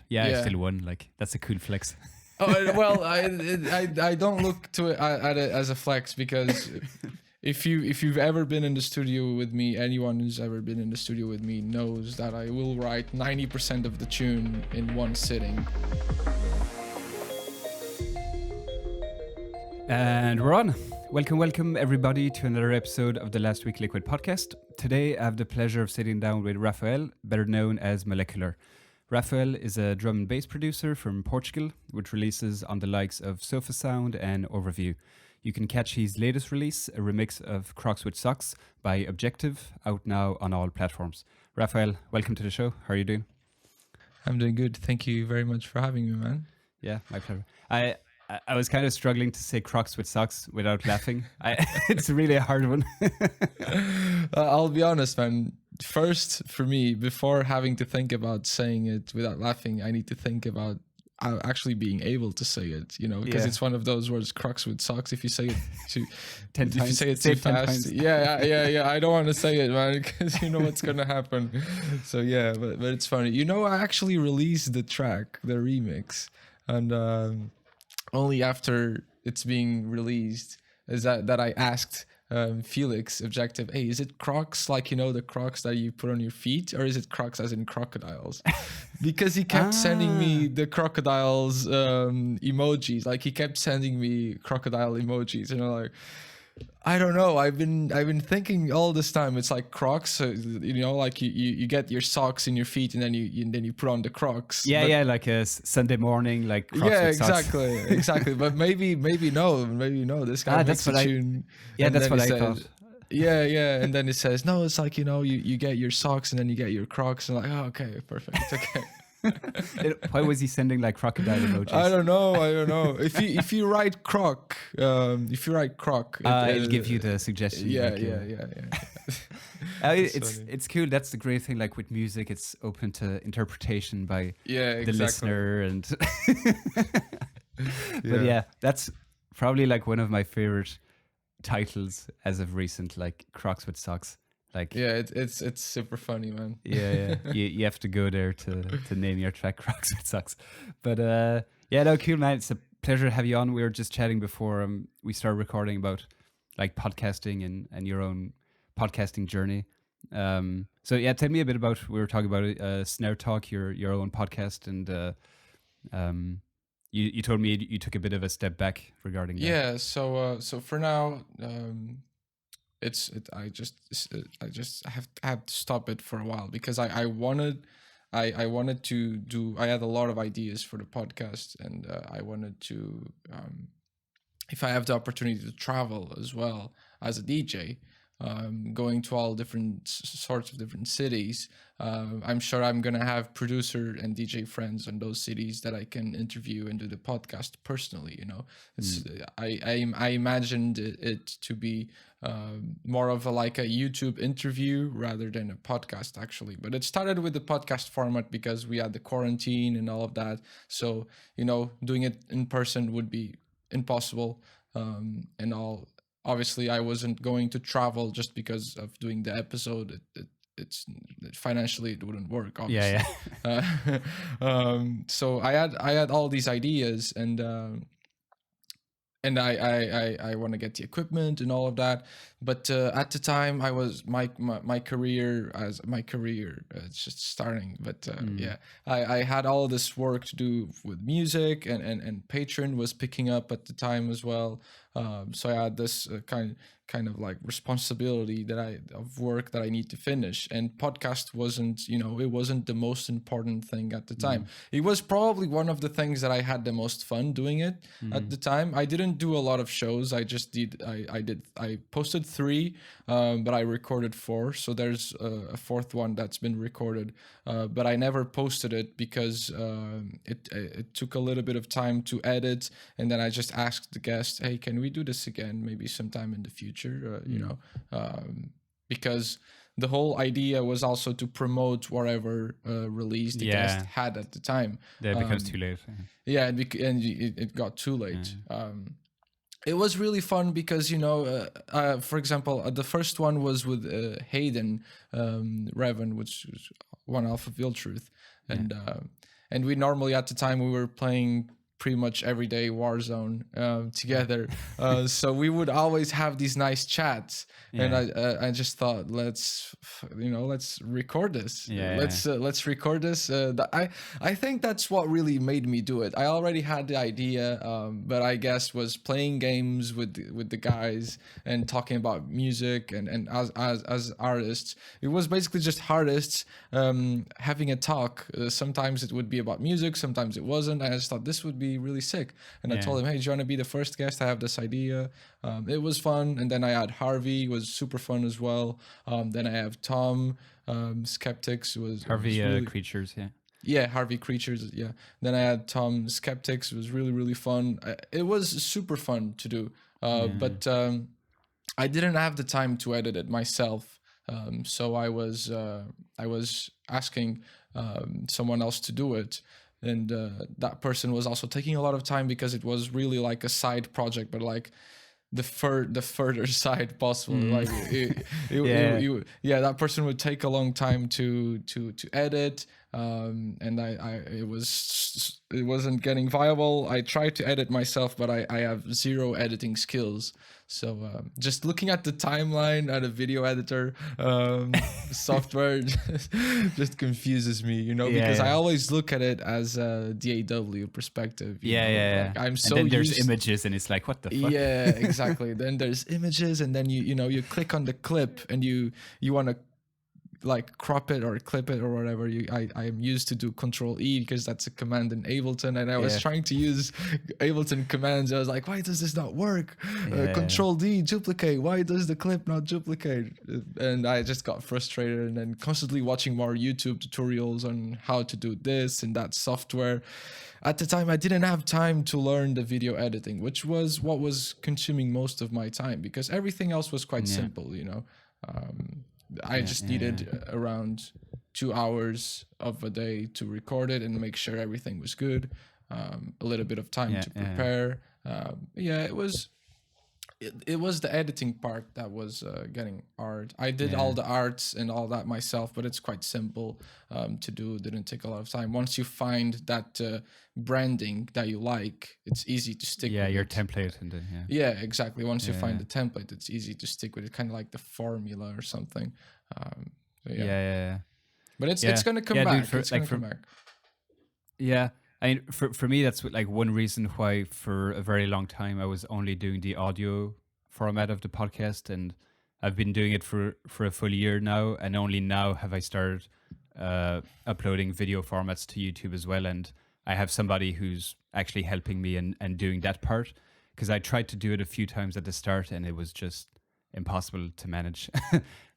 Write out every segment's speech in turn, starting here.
Yeah, I Yeah. still won. Like, that's a cool flex. Oh well, I don't look to it at it as a flex, because if you've ever been in the studio with me, anyone who's ever been in the studio with me knows that I will write 90% of the tune in one sitting. And we're on. Welcome everybody to another episode of the Last Week Liquid podcast. Today I have the pleasure of sitting down with Rafael, better known as Molceular. Rafael is a drum and bass producer from Portugal, which releases on the likes of Sofa Sound and Overview. You can catch his latest release, a remix of Crocs with Socks by Objective, out now on all platforms. Rafael, welcome to the show. How are you doing? I'm doing good. Thank you very much for having me, man. Yeah, my pleasure. I was kind of struggling to say Crocs with Socks without laughing. It's really a hard one. I'll be honest, man. First, for me, before having to think about saying it without laughing, I need to think about actually being able to say it, because it's one of those words, Crocs with Socks. If you say it too 10 times, if you say it too fast, yeah, I don't want to say it, man, because you know what's gonna happen. So yeah, but it's funny. I actually released the track, the remix, and only after it's being released is that I asked Felix, Objective, hey, is it Crocs, like, the Crocs that you put on your feet, or is it Crocs as in crocodiles? Because he kept sending me the crocodiles emojis. Like, he kept sending me crocodile emojis, and I'm like, I don't know. I've been thinking all this time. It's like Crocs, so, like you get your socks in your feet, and then you put on the Crocs. Yeah, like a Sunday morning, like Crocs yeah, with socks. exactly. But maybe no. This guy makes a tune. Yeah, that's what I thought. Yeah, and then it says no. It's like you get your socks, and then you get your Crocs, and like, oh, okay, perfect, okay. Why was he sending like crocodile emojis? I don't know. If you write croc, it'll give you the suggestion. Yeah. It's cool. That's the great thing. Like with music, it's open to interpretation by the listener, and but yeah, that's probably like one of my favorite titles as of recent. Like Crocs with Socks. Like, yeah, it's super funny, man. Yeah. you have to go there to name your track Crocs with Socks. But yeah, no, cool, man. It's a pleasure to have you on. We were just chatting before we started recording about like podcasting and your own podcasting journey. So yeah, tell me a bit about, we were talking about Snare Talk, your own podcast, and you told me you took a bit of a step back regarding that. Yeah, so for now, I just have to stop it for a while, because I wanted to do, I had a lot of ideas for the podcast, and I wanted to, if I have the opportunity to travel as well as a DJ, going to all different sorts of different cities, I'm sure I'm gonna have producer and DJ friends in those cities that I can interview and do the podcast personally. It's I imagined it to be more of like a YouTube interview rather than a podcast, actually. But it started with the podcast format because we had the quarantine and all of that. So doing it in person would be impossible, and all. Obviously, I wasn't going to travel just because of doing the episode. It's financially it wouldn't work. Obviously. Yeah. So I had all these ideas, and I want to get the equipment and all of that. But at the time, I was my career it's just starting. But yeah, I had all this work to do with music, and Patreon was picking up at the time as well. So I had this kind of like responsibility of work that I need to finish, and podcast wasn't, it wasn't the most important thing at the time. It was probably one of the things that I had the most fun doing it at the time. I didn't do a lot of shows. I just did, I posted 3, but I recorded 4. So there's a 4th one that's been recorded, but I never posted it because it took a little bit of time to edit. And then I just asked the guest, hey, can we do this again? Maybe sometime in the future, because the whole idea was also to promote whatever release the guest had at the time. Yeah, it becomes too late. Yeah, and it got too late. It was really fun because, for example, the first one was with Hayden Revan, which is one half of Real Truth. And and we normally at the time we were playing pretty much every day Warzone together. So we would always have these nice chats, and I just thought, let's record this. Let's record this. I think that's what really made me do it. I already had the idea, but I guess was playing games with the guys and talking about music and as artists. It was basically just artists having a talk. Sometimes it would be about music, sometimes it wasn't. I just thought this would be really sick, and I told him, hey, do you want to be the first guest? I have this idea. It was fun, and then I had Harvey, was super fun as well. Then I have Tom, Skeptics was Harvey really, Creatures, Harvey Creatures, Then I had Tom Skeptics, it was really, really fun. It was super fun to do, but I didn't have the time to edit it myself. So I was asking someone else to do it, and that person was also taking a lot of time because it was really like a side project, but like the further side possible. Like that person would take a long time to edit, and it wasn't getting viable. I tried to edit myself, but I have zero editing skills. So just looking at the timeline at a video editor software just confuses me, because I always look at it as a DAW perspective. Like I'm so and then there's images, and it's like, what the fuck? Yeah, exactly. Then there's images, and then you click on the clip, and you want to like crop it or clip it or whatever. I am used to do Control E because that's a command in Ableton, and I was trying to use Ableton commands. I was like, why does this not work? Control D, duplicate. Why does the clip not duplicate? And I just got frustrated, and then constantly watching more YouTube tutorials on how to do this and that software. At the time, I didn't have time to learn the video editing, which was what was consuming most of my time, because everything else was quite simple, I just needed around 2 hours of a day to record it and make sure everything was good. A little bit of time to prepare. It was the editing part that was getting hard. I did all the arts and all that myself, but it's quite simple to do. It didn't take a lot of time. Once you find that branding that you like, it's easy to stick with your it. template. And Exactly. Once you find the template, it's easy to stick with it, kind of like the formula or something. But it's going to come back. It's going to come back. Yeah. I mean, for me, that's like one reason why for a very long time I was only doing the audio format of the podcast, and I've been doing it for a full year now, and only now have I started uploading video formats to YouTube as well. And I have somebody who's actually helping me and doing that part, because I tried to do it a few times at the start, and it was just impossible to manage,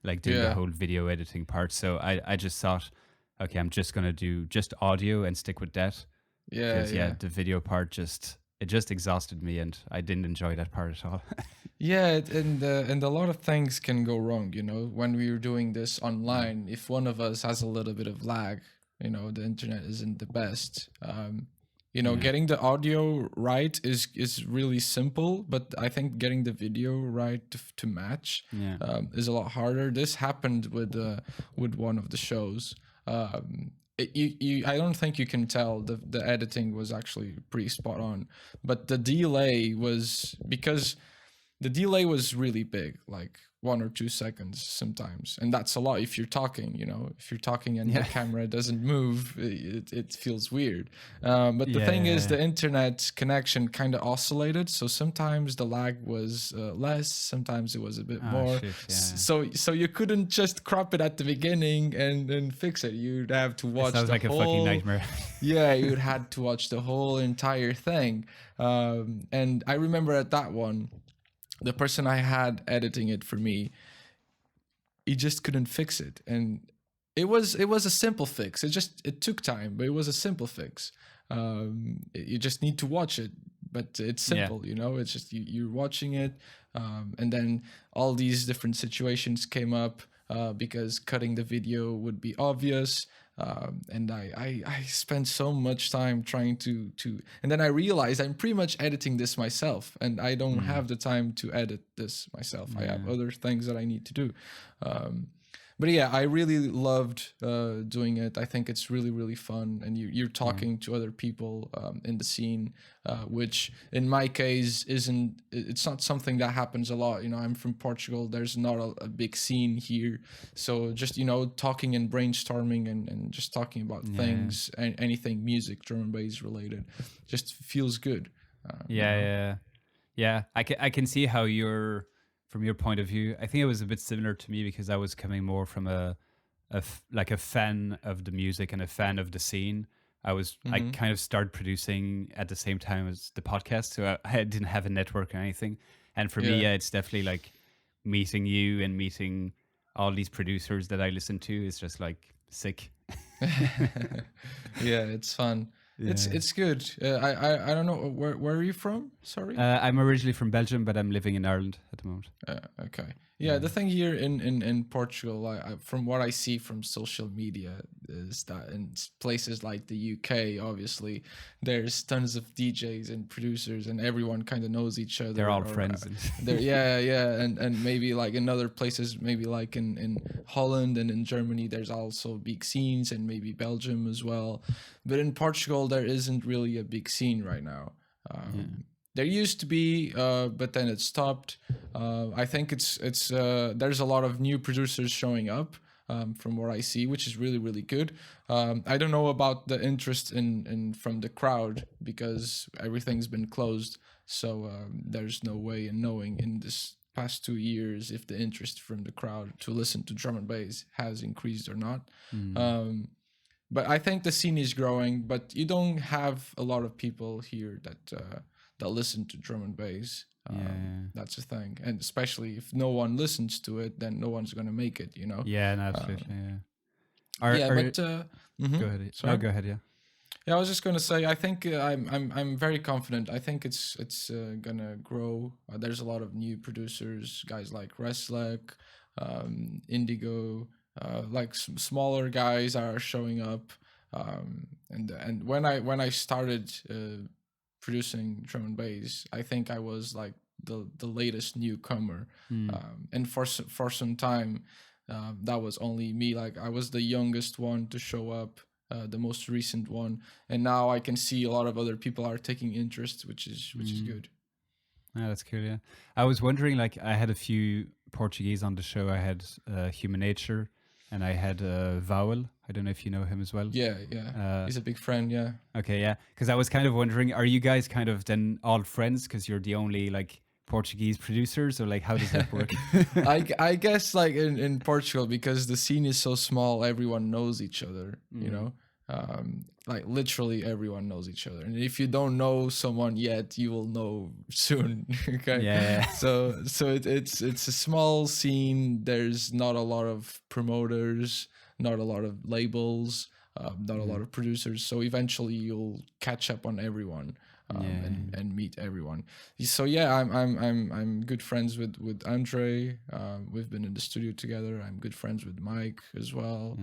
like doing the whole video editing part. So I just thought, okay, I'm just gonna do just audio and stick with that. The video part just exhausted me, and I didn't enjoy that part at all. And a lot of things can go wrong, when we're doing this online. If one of us has a little bit of lag, the internet isn't the best. Getting the audio right is really simple, but I think getting the video right to match is a lot harder. This happened with one of the shows. I don't think you can tell. The editing was actually pretty spot on, but the delay was really big, like 1 or 2 seconds sometimes, and that's a lot if you're talking. If you're talking and the camera doesn't move, it feels weird. But the thing is, the internet connection kind of oscillated, so sometimes the lag was less, sometimes it was a bit more. So you couldn't just crop it at the beginning and fix it. You'd have to watch. Sounds like a fucking nightmare. You'd had to watch the whole entire thing. And I remember at that one, the person I had editing it for me, he just couldn't fix it. And it was a simple fix. It took time, but it was a simple fix. You just need to watch it, but it's simple, it's just you're watching it. And then all these different situations came up because cutting the video would be obvious. And I spent so much time trying to, and then I realized I'm pretty much editing this myself, and I don't have the time to edit this myself. I have other things that I need to do. But yeah, I really loved doing it. I think it's really, really fun, and you're talking to other people in the scene, which in my case it's not something that happens a lot. You know, I'm from Portugal. There's not a big scene here, so just talking and brainstorming and just talking about things and anything music, drum and bass related, just feels good. Yeah. I can see how you're, from your point of view. I think it was a bit similar to me because I was coming more from like a fan of the music and a fan of the scene. I kind of started producing at the same time as the podcast, so I didn't have a network or anything. And for me, it's definitely like meeting you and meeting all these producers that I listen to is just like sick. Yeah, it's fun. It's good. I don't know where are you from? Sorry. I'm originally from Belgium, but I'm living in Ireland at the moment. Okay. Yeah, the thing here in Portugal, from what I see from social media, is that in places like the UK, obviously, there's tons of DJs and producers, and everyone kind of knows each other. They're all friends. And maybe like in other places, maybe like in Holland and in Germany, there's also big scenes, and maybe Belgium as well. But in Portugal, there isn't really a big scene right now. There used to be, but then it stopped. I think it's there's a lot of new producers showing up from what I see, which is really, really good. I don't know about the interest in from the crowd because everything's been closed. So there's no way in knowing in this past 2 years if the interest from the crowd to listen to drum and bass has increased or not. But I think the scene is growing, but you don't have a lot of people here that listen to drum and bass. That's the thing. And especially if no one listens to it, then no one's going to make it, you know? Yeah, no, absolutely. Go ahead. Sorry? No, go ahead, yeah. Yeah, I was just going to say, I think I'm very confident. I think it's going to grow. There's a lot of new producers, guys like Reslek, Indigo, like smaller guys are showing up. And when I started producing drum and bass, I think I was like the latest newcomer, and for some time that was only me. Like I was the youngest one to show up, the most recent one, and now I can see a lot of other people are taking interest, which is good. Yeah, that's cool. Yeah, I was wondering, like, I had a few Portuguese on the show. I had Human Nature, and I had Vowel. I don't know if you know him as well. Yeah. He's a big friend. Yeah. Okay, yeah. Because I was kind of wondering, are you guys kind of then all friends because you're the only like Portuguese producers, or like how does that work? I guess like in Portugal, because the scene is so small, everyone knows each other. You know, like literally everyone knows each other, and if you don't know someone yet, you will know soon. Okay. Yeah. So it's a small scene. There's not a lot of promoters, not a lot of labels, not a lot of producers. So eventually you'll catch up on everyone. And meet everyone. So yeah, I'm good friends with Andre. We've been in the studio together. I'm good friends with Mike as well.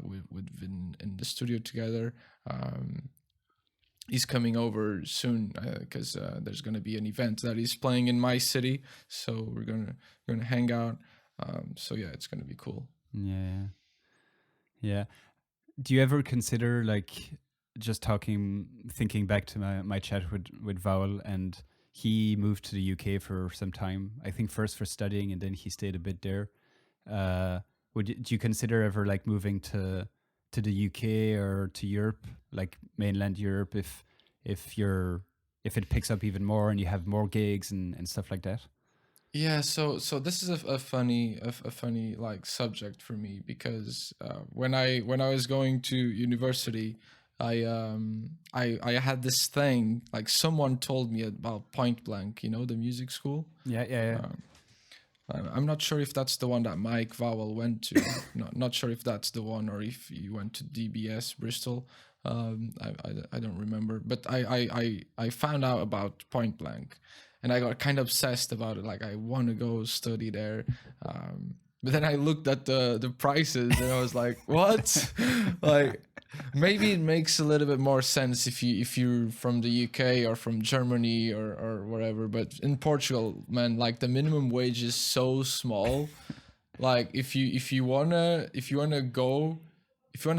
We've been in the studio together. He's coming over soon because there's gonna be an event that he's playing in my city. So we're gonna hang out. So yeah, it's gonna be cool. Yeah. Do you ever consider like just thinking back to my chat with Vowel, and he moved to the UK for some time, I think first for studying and then he stayed a bit there. Do you consider ever like moving to the UK or to Europe, like mainland Europe, if it picks up even more and you have more gigs and stuff like that? Yeah, so this is a funny like subject for me because when I was going to university, I had this thing, like someone told me about Point Blank, you know, the music school. Yeah. I'm not sure if that's the one that Mike Vowell went to. Not sure if that's the one or if you went to DBS Bristol. I don't remember, but I found out about Point Blank, and I got kind of obsessed about it. Like I want to go study there. But then I looked at the prices and I was like, what? Like maybe it makes a little bit more sense if you're from the UK or from Germany or whatever. But in Portugal, man, like the minimum wage is so small Like if you wanna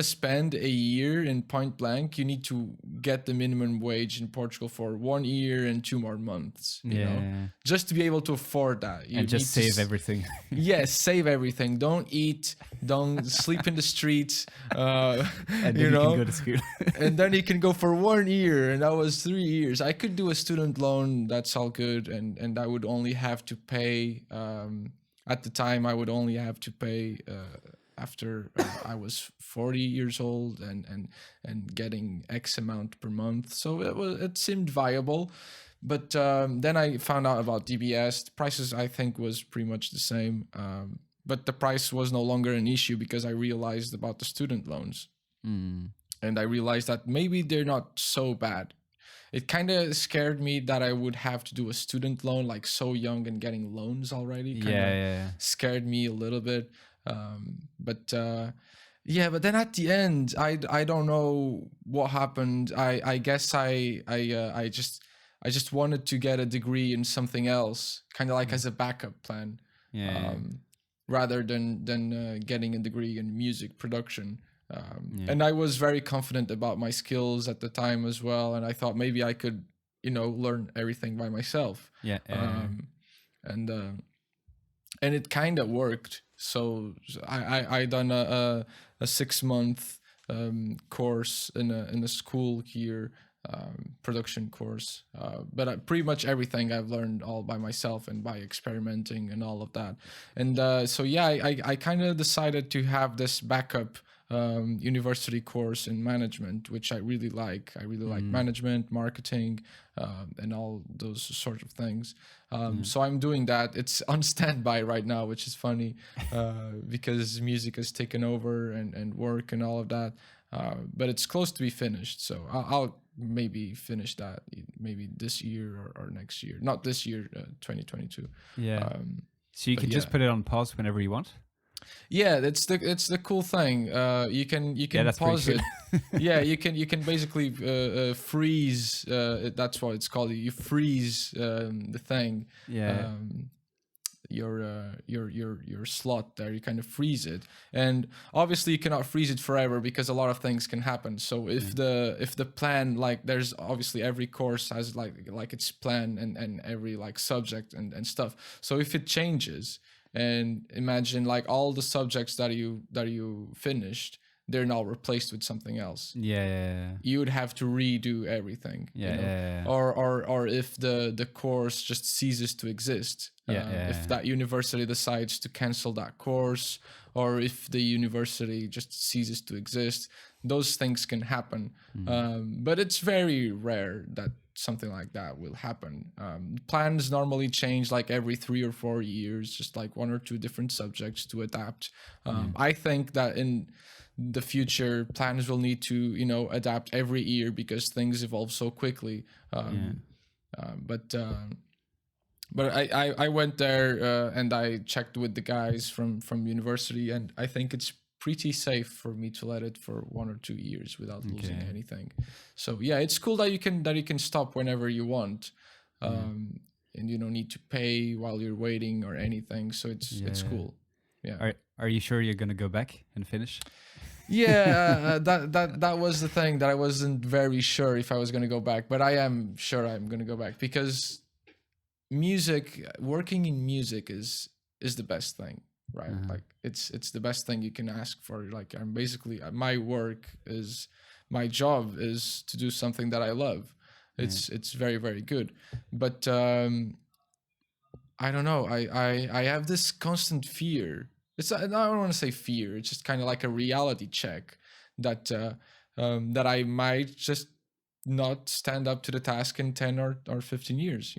spend a year in point blank, you need to get the minimum wage in Portugal for 1 year and 2 more months. You know, Yeah. just to be able to afford that, you And just need save everything. Yes, save everything. Don't eat. Don't sleep in the streets. And then You you can know, go to school. and then you can go for 1 year, and that was 3 years. I could do a student loan. That's all good, and I would only have to pay. At the time, I would only have to pay after I was 40 years old and getting X amount per month. So it seemed viable. But then I found out about DBS. The prices, I think, was pretty much the same. But the price was no longer an issue because I realized about the student loans. And I realized that maybe they're not so bad. It kind of scared me that I would have to do a student loan like so young and getting loans already. Yeah. Scared me a little bit. But then at the end, I don't know what happened. I guess I just wanted to get a degree in something else, kind of like as a backup plan, Yeah. rather than getting a degree in music production. And I was very confident about my skills at the time as well, and I thought maybe I could, learn everything by myself. Yeah. And it kind of worked. So I done a 6-month course in a school here, production course, but pretty much everything I've learned all by myself and by experimenting and all of that. And so yeah, I kind of decided to have this backup university course in management, which I really like. I really like management, marketing, and all those sort of things. So I'm doing that. It's on standby right now, which is funny because music has taken over and work and all of that. But it's close to be finished. So I'll maybe finish that maybe this year or next year. Not this year, 2022. Yeah. So you can just put it on pause whenever you want. Yeah, it's the cool thing. You can that's pause pretty it. Yeah, you can basically freeze. That's what it's called. You freeze the thing. Yeah. Your slot there. You kind of freeze it, and obviously you cannot freeze it forever because a lot of things can happen. So if the plan, like, there's obviously every course has like its plan and every like subject and stuff. So if it changes, and imagine like all the subjects that you finished, they're now replaced with something else. Yeah. You would have to redo everything. Yeah. Or if the course just ceases to exist. If that university decides to cancel that course, or if the university just ceases to exist, those things can happen. But it's very rare that something like that will happen. Plans normally change like every 3 or 4 years, just like 1 or 2 different subjects to adapt. I think that in the future, plans will need to adapt every year because things evolve so quickly. But I went there and I checked with the guys from university, and I think it's pretty safe for me to let it for 1 or 2 years without losing anything. So yeah, it's cool that you can stop whenever you want, and you don't need to pay while you're waiting or anything. So it's cool. Yeah. Are you sure you're gonna go back and finish? Yeah, that was the thing, that I wasn't very sure if I was gonna go back, but I am sure I'm gonna go back because working in music is the best thing, right? Like it's the best thing you can ask for. Like, I'm basically, my job is to do something that I love. It's very, very good, but I don't know, I have this constant fear. I don't want to say fear, it's just kind of like a reality check that that I might just not stand up to the task in 10 or 15 years.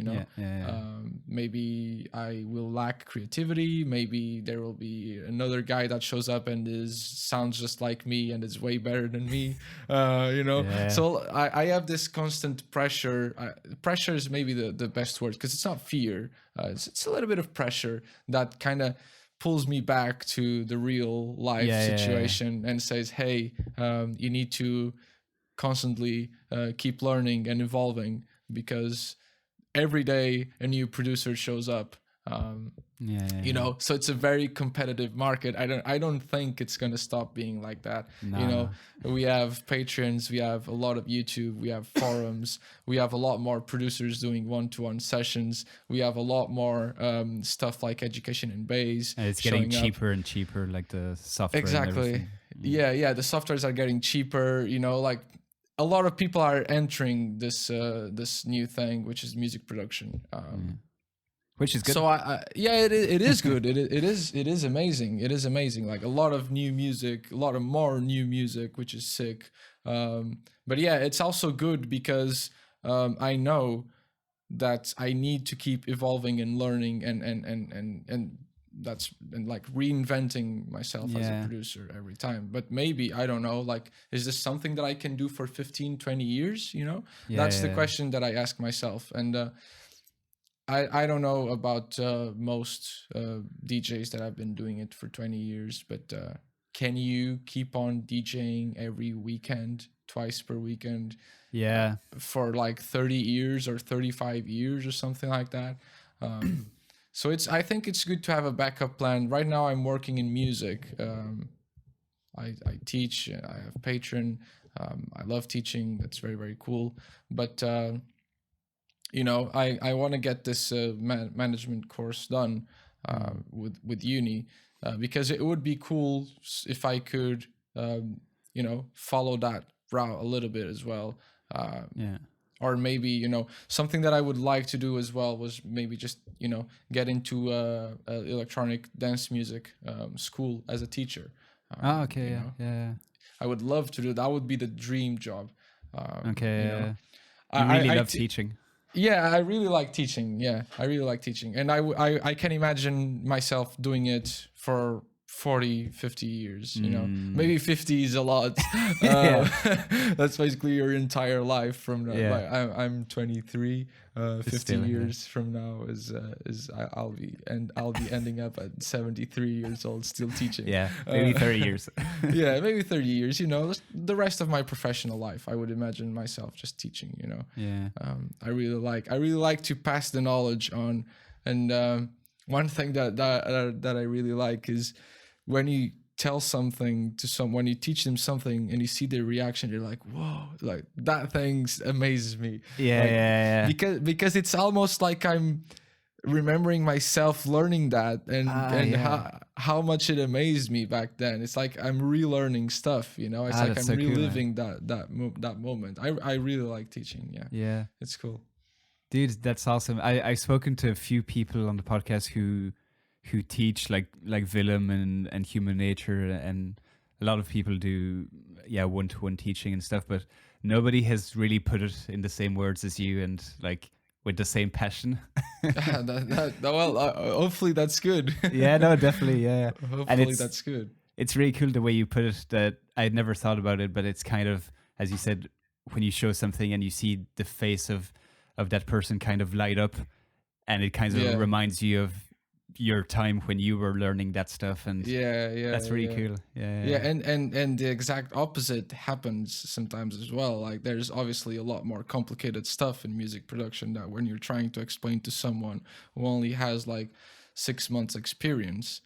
Maybe I will lack creativity. Maybe there will be another guy that shows up and sounds just like me and is way better than me. So I have this constant pressure. Pressure is maybe the best word, because it's not fear. It's a little bit of pressure that kind of pulls me back to the real life situation and says, hey, you need to constantly keep learning and evolving, because every day a new producer shows up. You know, so it's a very competitive market. I don't think it's going to stop being like that. You know, we have patrons, we have a lot of YouTube, we have forums, we have a lot more producers doing one-to-one sessions, we have a lot more stuff like education in bass, and it's getting cheaper and cheaper, like the software. Exactly. Yeah, the softwares are getting cheaper. You know, like a lot of people are entering this this new thing, which is music production. Which is good. So it is good. It is amazing. It is amazing. Like a lot of new music, a lot of more new music, which is sick. But yeah, it's also good because I know that I need to keep evolving and learning and that's and like reinventing myself as a producer every time. But maybe, I don't know, like, is this something that I can do for 15, 20 years? You know, that's the question that I ask myself. And I don't know about most DJs that have been doing it for 20 years, but can you keep on DJing every weekend, twice per weekend? For like 30 years or 35 years or something like that. So I think it's good to have a backup plan. Right now I'm working in music. I teach, I have patron. I love teaching. That's very, very cool. But you know, I want to get this management course done with uni because it would be cool if I could, you know, follow that route a little bit as well. Or maybe, you know, something that I would like to do as well was maybe just, you know, get into electronic dance music school as a teacher. Yeah. I would love to do that. Would be the dream job. You know, you really love teaching. Yeah, I really like teaching. Yeah, I really like teaching. And I can imagine myself doing it for 40, 50 years, you know. Maybe 50 is a lot. That's basically your entire life from now. Like, I'm 23. 50 years from now I'll be ending up at 73 years old still teaching. Maybe 30 years. Yeah, maybe 30 years, you know. The rest of my professional life, I would imagine myself just teaching, you know. I really like to pass the knowledge on. And one thing that I really like is when you tell something to someone, you teach them something and you see their reaction, you're like, whoa, like that thing amazes me. Because it's almost like I'm remembering myself learning that and how much it amazed me back then. It's like I'm relearning stuff, you know. It's like I'm so reliving cool, that moment. I really like teaching. Yeah, it's cool, dude. That's awesome. I've spoken to a few people on the podcast who teach like Willem and human nature, and a lot of people do one-to-one teaching and stuff, but nobody has really put it in the same words as you and like with the same passion. Hopefully that's good. No, definitely. Hopefully that's good. It's really cool the way you put it, that I'd never thought about it, but it's kind of, as you said, when you show something and you see the face of that person kind of light up, and it kind of reminds you of your time when you were learning that stuff. And that's really cool. And the exact opposite happens sometimes as well. Like there's obviously a lot more complicated stuff in music production that when you're trying to explain to someone who only has like 6 months experience,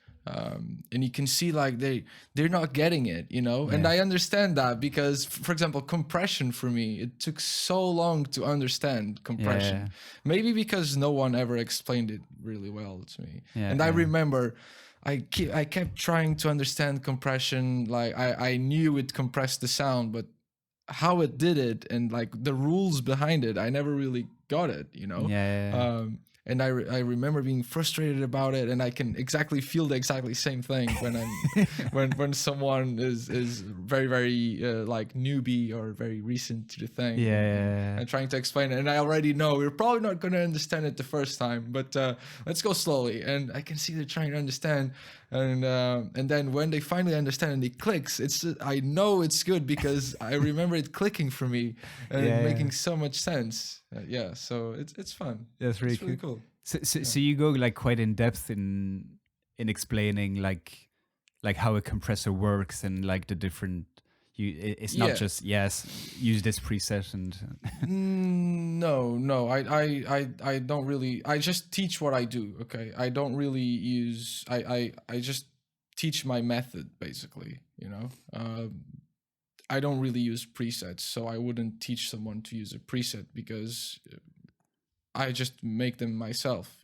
and you can see like they're not getting it, you know. And I understand that because, for example, compression for me, it took so long to understand compression. Maybe because no one ever explained it really well to me. And I remember I kept trying to understand compression. Like I knew it compressed the sound, but how it did it and like the rules behind it, I never really got it, you know. And I remember being frustrated about it, and I can exactly feel the exactly same thing when I'm when someone is very, very like newbie or very recent to the thing. And trying to explain it, and I already know we're probably not going to understand it the first time, but let's go slowly. And I can see they're trying to understand, and then when they finally understand and it clicks, I know it's good because I remember it clicking for me and making so much sense. So it's fun. That's really cool. So you go like quite in depth in explaining like how a compressor works and like the different, It's not just use this preset and No, I don't really. I just teach what I do. Okay, I don't really use. I just teach my method basically. I don't really use presets, so I wouldn't teach someone to use a preset because I just make them myself.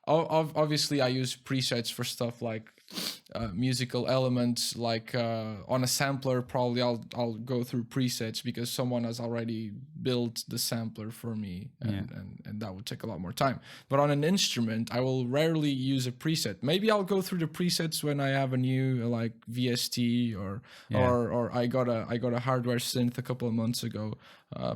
Obviously I use presets for stuff like musical elements, like on a sampler probably I'll go through presets because someone has already built the sampler for me, and that would take a lot more time. But on an instrument I will rarely use a preset. Maybe I'll go through the presets when I have a new like VST or I got a hardware synth a couple of months ago,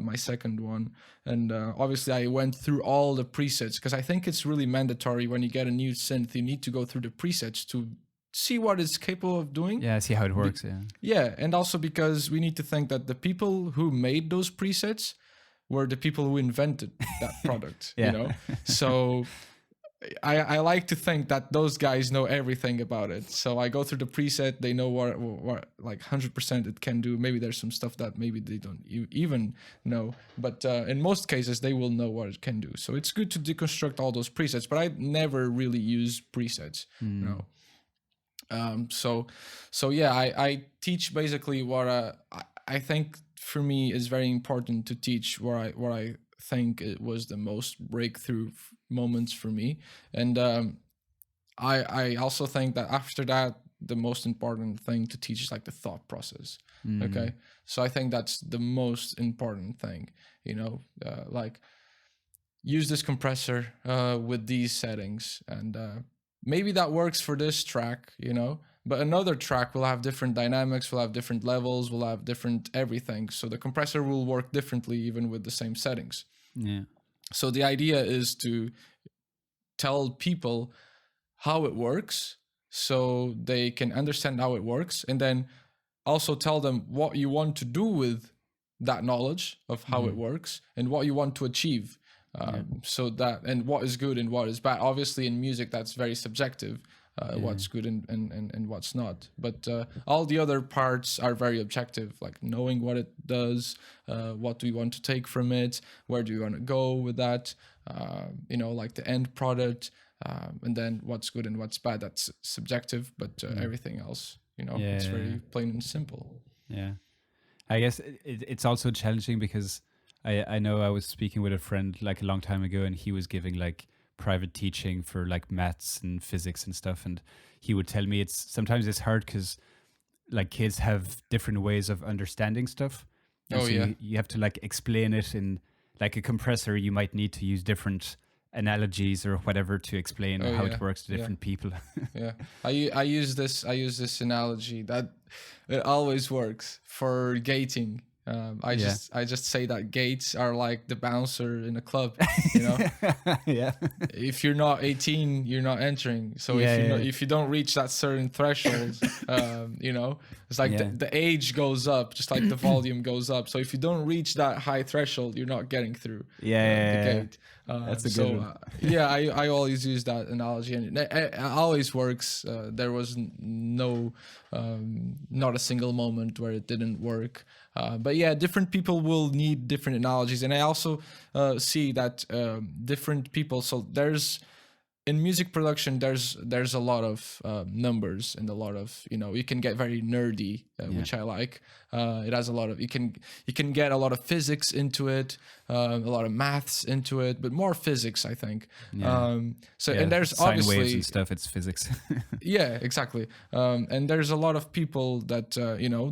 my second one, and obviously I went through all the presets because I think it's really mandatory when you get a new synth. You need to go through the presets to see what it's capable of doing. See how it works. And also because we need to think that the people who made those presets were the people who invented that product. So I like to think that those guys know everything about it. So I go through the preset, they know what like 100% it can do. Maybe there's some stuff that maybe they don't even know, but in most cases they will know what it can do. So it's good to deconstruct all those presets, but I never really use presets. No. I teach basically what I think for me is very important to teach what I think it was the most breakthrough moments for me. And I also think that after that, the most important thing to teach is like the thought process. Okay. So I think that's the most important thing, like use this compressor with these settings, and maybe that works for this track, but another track will have different dynamics, will have different levels, will have different everything. So the compressor will work differently even with the same settings. So the idea is to tell people how it works so they can understand how it works, and then also tell them what you want to do with that knowledge of how it works and what you want to achieve. So that, and what is good and what is bad. Obviously in music that's very subjective, what's good and what's not, but all the other parts are very objective, like knowing what it does, what do you want to take from it, where do you want to go with that, like the end product, and then what's good and what's bad, that's subjective, but everything else, it's very plain and simple. I guess it's also challenging because I know I was speaking with a friend like a long time ago, and he was giving like private teaching for like maths and physics and stuff, and he would tell me sometimes it's hard because like kids have different ways of understanding stuff. You have to like explain it in like a compressor. You might need to use different analogies or whatever to explain how it works to different people. I use this analogy that it always works for gating. I just say that gates are like the bouncer in a club, If you're not 18, you're not entering. So if you don't reach that certain threshold, it's like the age goes up, just like the volume goes up. So if you don't reach that high threshold, you're not getting through the gate. That's a good one. I always use that analogy, and it always works. There was not a single moment where it didn't work. But different people will need different analogies, and I also see that different people. So in music production, there's a lot of numbers and a lot of you can get very nerdy, which I like. It has a lot of you can get a lot of physics into it, a lot of maths into it, but more physics, I think. And there's sine obviously waves and stuff. It's physics. Exactly. And there's a lot of people that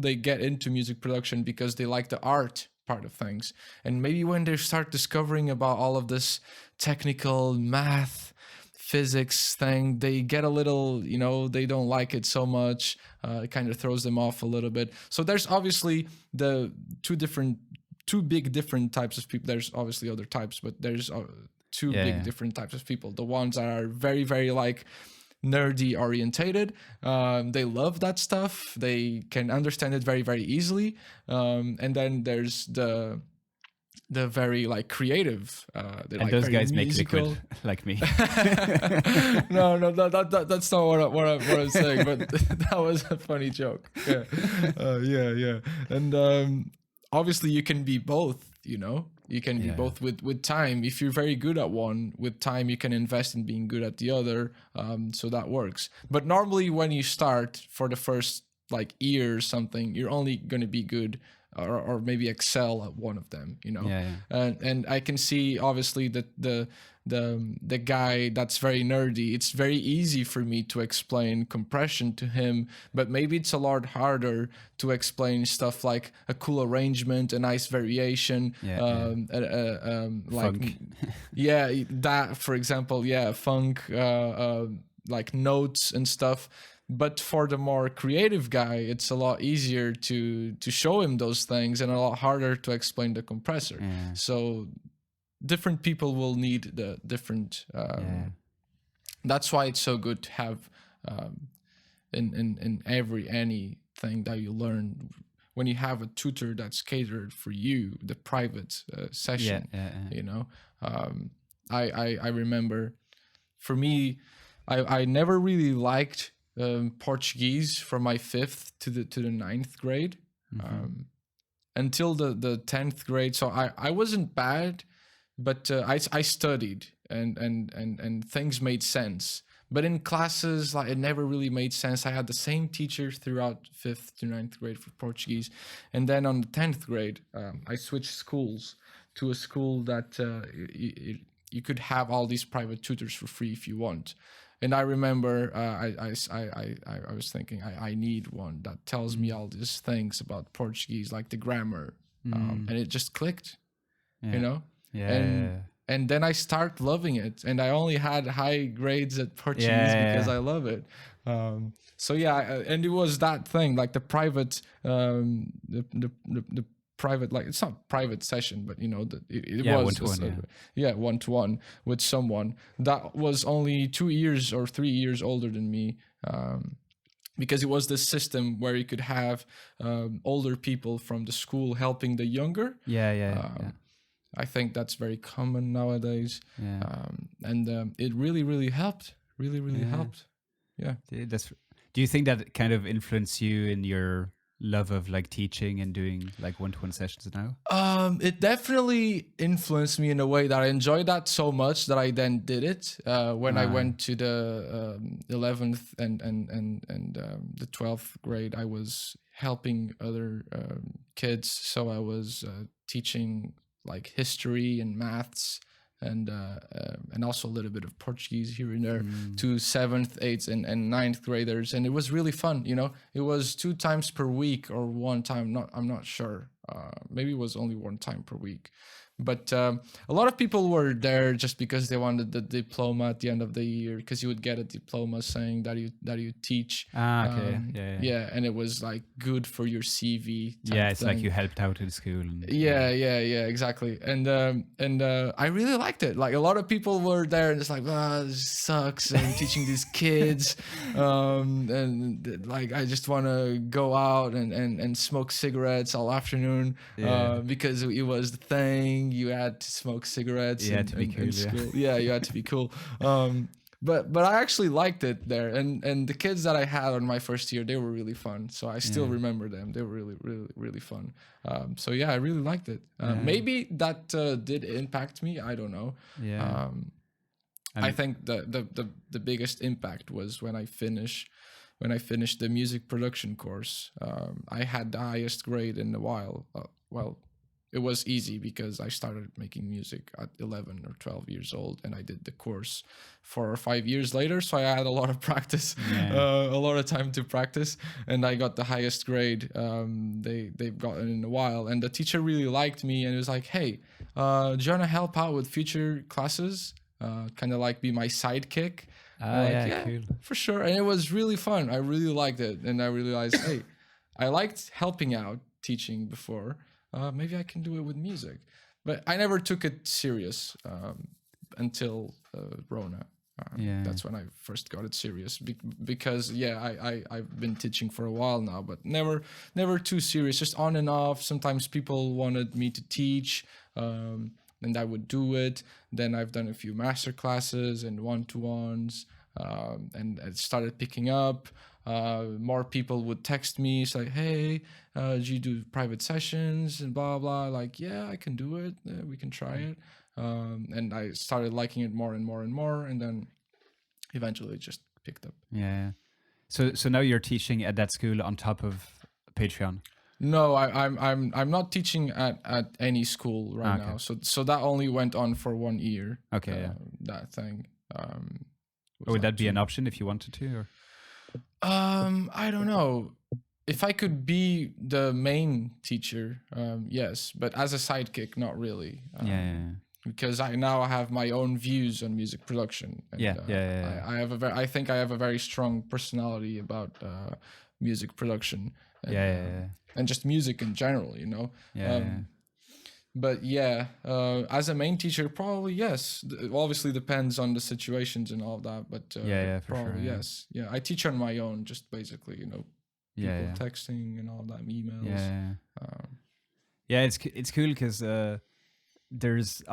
they get into music production because they like the art part of things, and maybe when they start discovering about all of this technical math, physics thing, they get a little, they don't like it so much. It kind of throws them off a little bit. So there's obviously the two big different types of people. There's obviously other types, but there's two big different types of people. The ones that are very, very like nerdy orientated. They love that stuff. They can understand it very, very easily. And then there's the the very like creative. And like those very guys musical. make liquid like me. No, that's not what I'm saying. But that was a funny joke. Yeah, yeah. And obviously, you can be both. You know, you can be both with time. If you're very good at one, with time you can invest in being good at the other. So that works. But normally, when you start for the first like year or something, you're only going to be good or maybe excel at one of them, you know. And I can see obviously that the guy that's very nerdy, it's very easy for me to explain compression to him, but maybe it's a lot harder to explain stuff like a cool arrangement, a nice variation, like Funk. that for example, funk, like notes and stuff. But for the more creative guy, it's a lot easier to show him those things and a lot harder to explain the compressor. So different people will need the different. That's why it's so good to have in anything that you learn, when you have a tutor that's catered for you, the private session. You know, I remember, for me, I never really liked Portuguese from my 5th to the 9th grade, until the 10th grade. So I wasn't bad, but I studied and things made sense. But in classes, like, it never really made sense. I had the same teacher throughout 5th to 9th grade for Portuguese, and then on the 10th grade, I switched schools to a school that you could have all these private tutors for free if you want. And I remember I was thinking I need one that tells me all these things about Portuguese, like the grammar, and it just clicked, you know. And then I start loving it, and I only had high grades at Portuguese because I love it. So and it was that thing, like the private, the private, like, it's not private session, but you know, it was one-to-one with someone that was only 2 years or 3 years older than me, because it was this system where you could have older people from the school helping the younger. I think that's very common nowadays. And it really helped. Really helped. Do you think that kind of influenced you in your love of like teaching and doing like one-to-one sessions now? It definitely influenced me in a way that I enjoyed that so much that I then did it when I went to the 11th and the 12th grade. I was helping other kids, so I was teaching like history and maths and also a little bit of Portuguese here and there to 7th, 8th, and 9th graders, and it was really fun. You know, it was 2 times per week or 1 time. I'm not sure. Maybe it was only 1 time per week. But a lot of people were there just because they wanted the diploma at the end of the year, because you would get a diploma saying that you teach. And it was like good for your CV. It's like you helped out in school. Exactly. And I really liked it. Like, a lot of people were there and it's like, this sucks, and teaching these kids, and like, I just want to go out and smoke cigarettes all afternoon, because it was the thing. You had to smoke cigarettes. You had to be cool. In school. You had to be cool. But I actually liked it there, and the kids that I had on my first year, they were really fun. So I still remember them. They were really fun. So I really liked it. Maybe that did impact me. I don't know. I think the biggest impact was when I finished the music production course. I had the highest grade in a while. It was easy because I started making music at 11 or 12 years old, and I did the course 4 or 5 years later. So I had a lot of practice, a lot of time to practice, and I got the highest grade they've gotten in a while. And the teacher really liked me, and it was like, hey, do you want to help out with future classes? Kind of like be my sidekick. Cool. For sure. And it was really fun. I really liked it. And I realized, hey, I liked helping out teaching before. Maybe I can do it with music. But I never took it serious until Rona. That's when I first got it serious, because I've been teaching for a while now, but never too serious, just on and off. Sometimes people wanted me to teach, and I would do it. Then I've done a few master classes and one-to-ones, and it started picking up. More people would text me, say, hey, do you do private sessions and blah blah, like, yeah, I can do it, we can try it. And I started liking it more and more and more, and then eventually it just picked up. So now you're teaching at that school on top of Patreon? No, I'm not teaching at any school right now. So that only went on for 1 year. That thing. Would that be an option if you wanted to? Or? I don't know. If I could be the main teacher, yes, but as a sidekick, not really. Because I now have my own views on music production. And, I think I have a very strong personality about music production. And, and just music in general, you know. But as a main teacher, probably yes. It obviously depends on the situations and all that, but probably sure, yes. I teach on my own, just basically, you know, people texting and all that, emails. It's cool because there's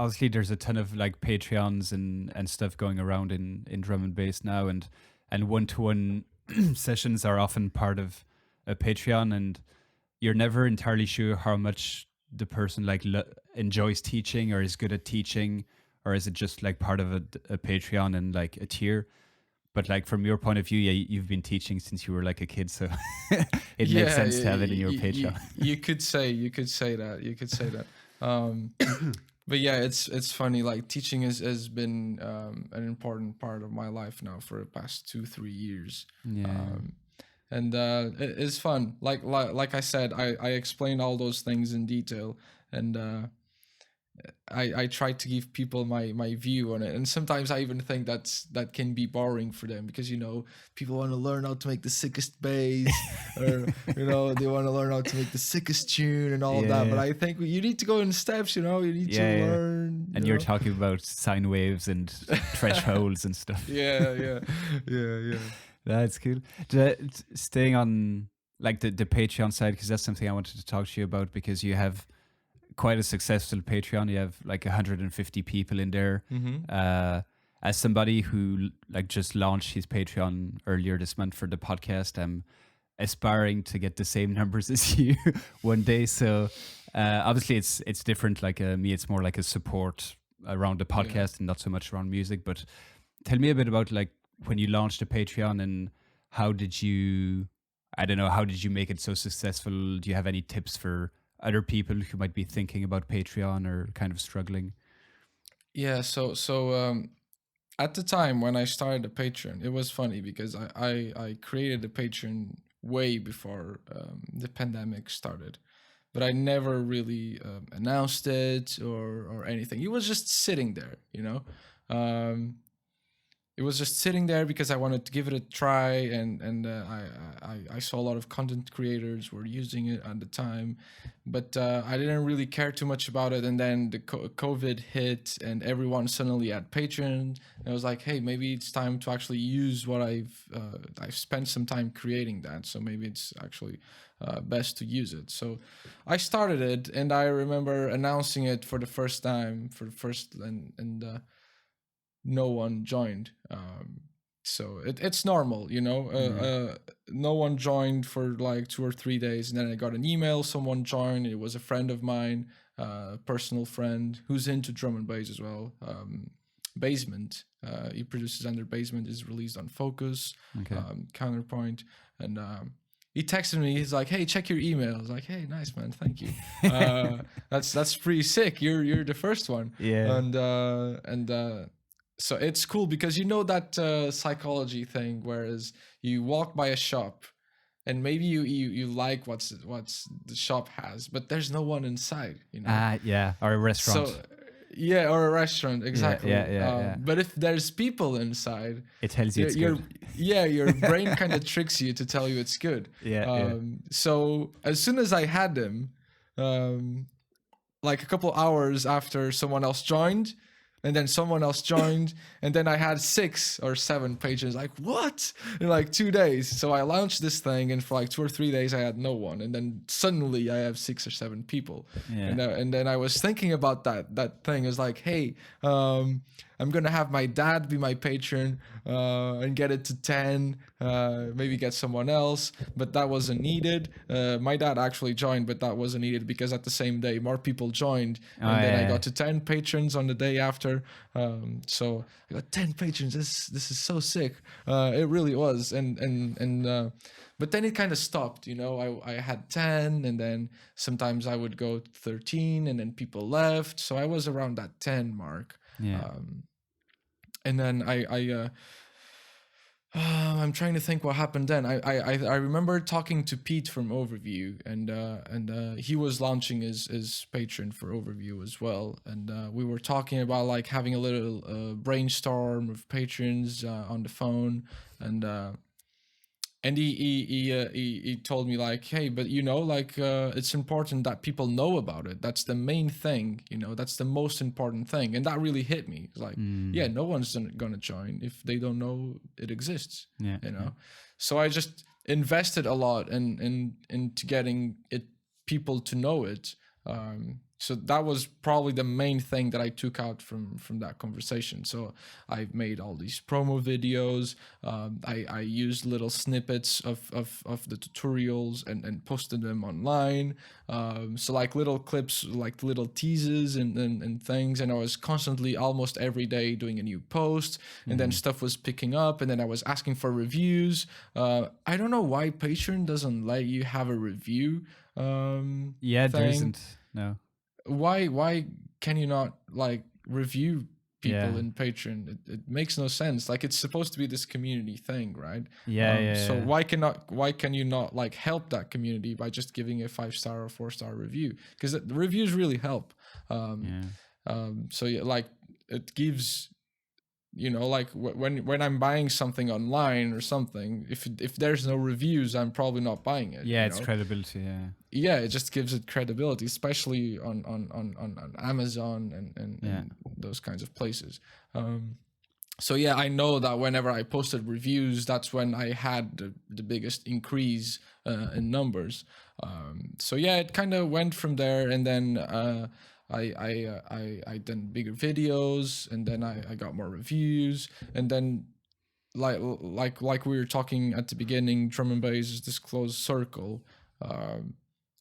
a ton of like Patreons and stuff going around in drum and bass now, and one-to-one sessions are often part of a Patreon, and you're never entirely sure how much the person like enjoys teaching or is good at teaching, or is it just like part of a Patreon and like a tier. But like from your point of view, you've been teaching since you were like a kid, so it makes sense to have it in your Patreon. You could say that. But yeah, it's funny. Like teaching has been an important part of my life now for the past 2-3 years. And it's fun. Like I said, I explained all those things in detail, and I try to give people my view on it. And sometimes I even think that can be boring for them, because, you know, people want to learn how to make the sickest bass, or, you know, they want to learn how to make the sickest tune and all of that. But I think you need to go in steps, you know, you need to learn. And you're talking about sine waves and thresholds and stuff. Yeah. That's cool. Staying on like the Patreon side, because that's something I wanted to talk to you about, because you have quite a successful Patreon. You have like 150 people in there. As somebody who like just launched his Patreon earlier this month for the podcast, I'm aspiring to get the same numbers as you one day. So obviously it's different. Like me, it's more like a support around the podcast and not so much around music. But tell me a bit about like when you launched the Patreon, and how did you make it so successful? Do you have any tips for other people who might be thinking about Patreon or kind of struggling? Yeah, so at the time when I started the Patreon, it was funny because I created the Patreon way before the pandemic started, but I never really announced it or anything. It was just sitting there, you know. It was just sitting there because I wanted to give it a try, and I saw a lot of content creators were using it at the time, but I didn't really care too much about it. And then the COVID hit, and everyone suddenly had Patreon, and I was like, hey, maybe it's time to actually use what I've spent some time creating that, so maybe it's actually best to use it. So I started it, and I remember announcing it for the first time, and no one joined. So it's normal, you know. No one joined for like 2 or 3 days, and then I got an email, someone joined. It was a friend of mine, personal friend who's into drum and bass as well. Basement, he produces under Basement, is released on Focus, Counterpoint, and he texted me. He's like, "Hey, check your email." I was like, "Hey, nice, man, thank you. That's pretty sick. You're the first one." And so it's cool because, you know, that psychology thing, whereas you walk by a shop and maybe you like what's the shop has, but there's no one inside, you know. Or a restaurant. So or a restaurant, exactly. But if there's people inside, it tells you it's good. Your brain kind of tricks you to tell you it's good. So as soon as I had them, like a couple hours after someone else joined, and then someone else joined, and then I had 6 or 7 patrons. Like, what? In like 2 days. So I launched this thing, and for like 2 or 3 days I had no one, and then suddenly I have 6 or 7 people. And then I was thinking about that thing. It was like, hey, I'm gonna have my dad be my patron, and get it to 10, maybe get someone else, but that wasn't needed. My dad actually joined, but that wasn't needed because at the same day more people joined, and then I got to 10 patrons on the day after. So I got 10 patrons. This is so sick. It really was, and but then it kind of stopped. I had 10, and then sometimes I would go 13, and then people left, so I was around that 10 mark. And then I'm trying to think what happened then. I remember talking to Pete from Overview, and he was launching his Patreon for Overview as well, and we were talking about like having a little brainstorm of patrons on the phone, and he told me like, hey, but it's important that people know about it. That's the main thing, that's the most important thing. And that really hit me. It's like, yeah, no one's gonna join if they don't know it exists. So I just invested a lot into getting people to know it. So that was probably the main thing that I took out from that conversation. So I made all these promo videos. I used little snippets of the tutorials and posted them online. So like little clips, like little teases and things. And I was constantly, almost every day, doing a new post. And then stuff was picking up. And then I was asking for reviews. I don't know why Patreon doesn't let you have a review. There isn't. No. Why can you not like review people in Patreon? It makes no sense. Like, it's supposed to be this community thing, right? So why can you not like help that community by just giving a 5-star or 4-star review? Because the reviews really help. So yeah, like it gives, like when I'm buying something online or something, if there's no reviews, I'm probably not buying it. It's credibility. It just gives it credibility, especially on Amazon and those kinds of places. So yeah, I know that whenever I posted reviews, that's when I had the biggest increase in numbers. So yeah, it kind of went from there, and then I done bigger videos, and then I got more reviews, and then like we were talking at the beginning, drum and bass is this closed circle,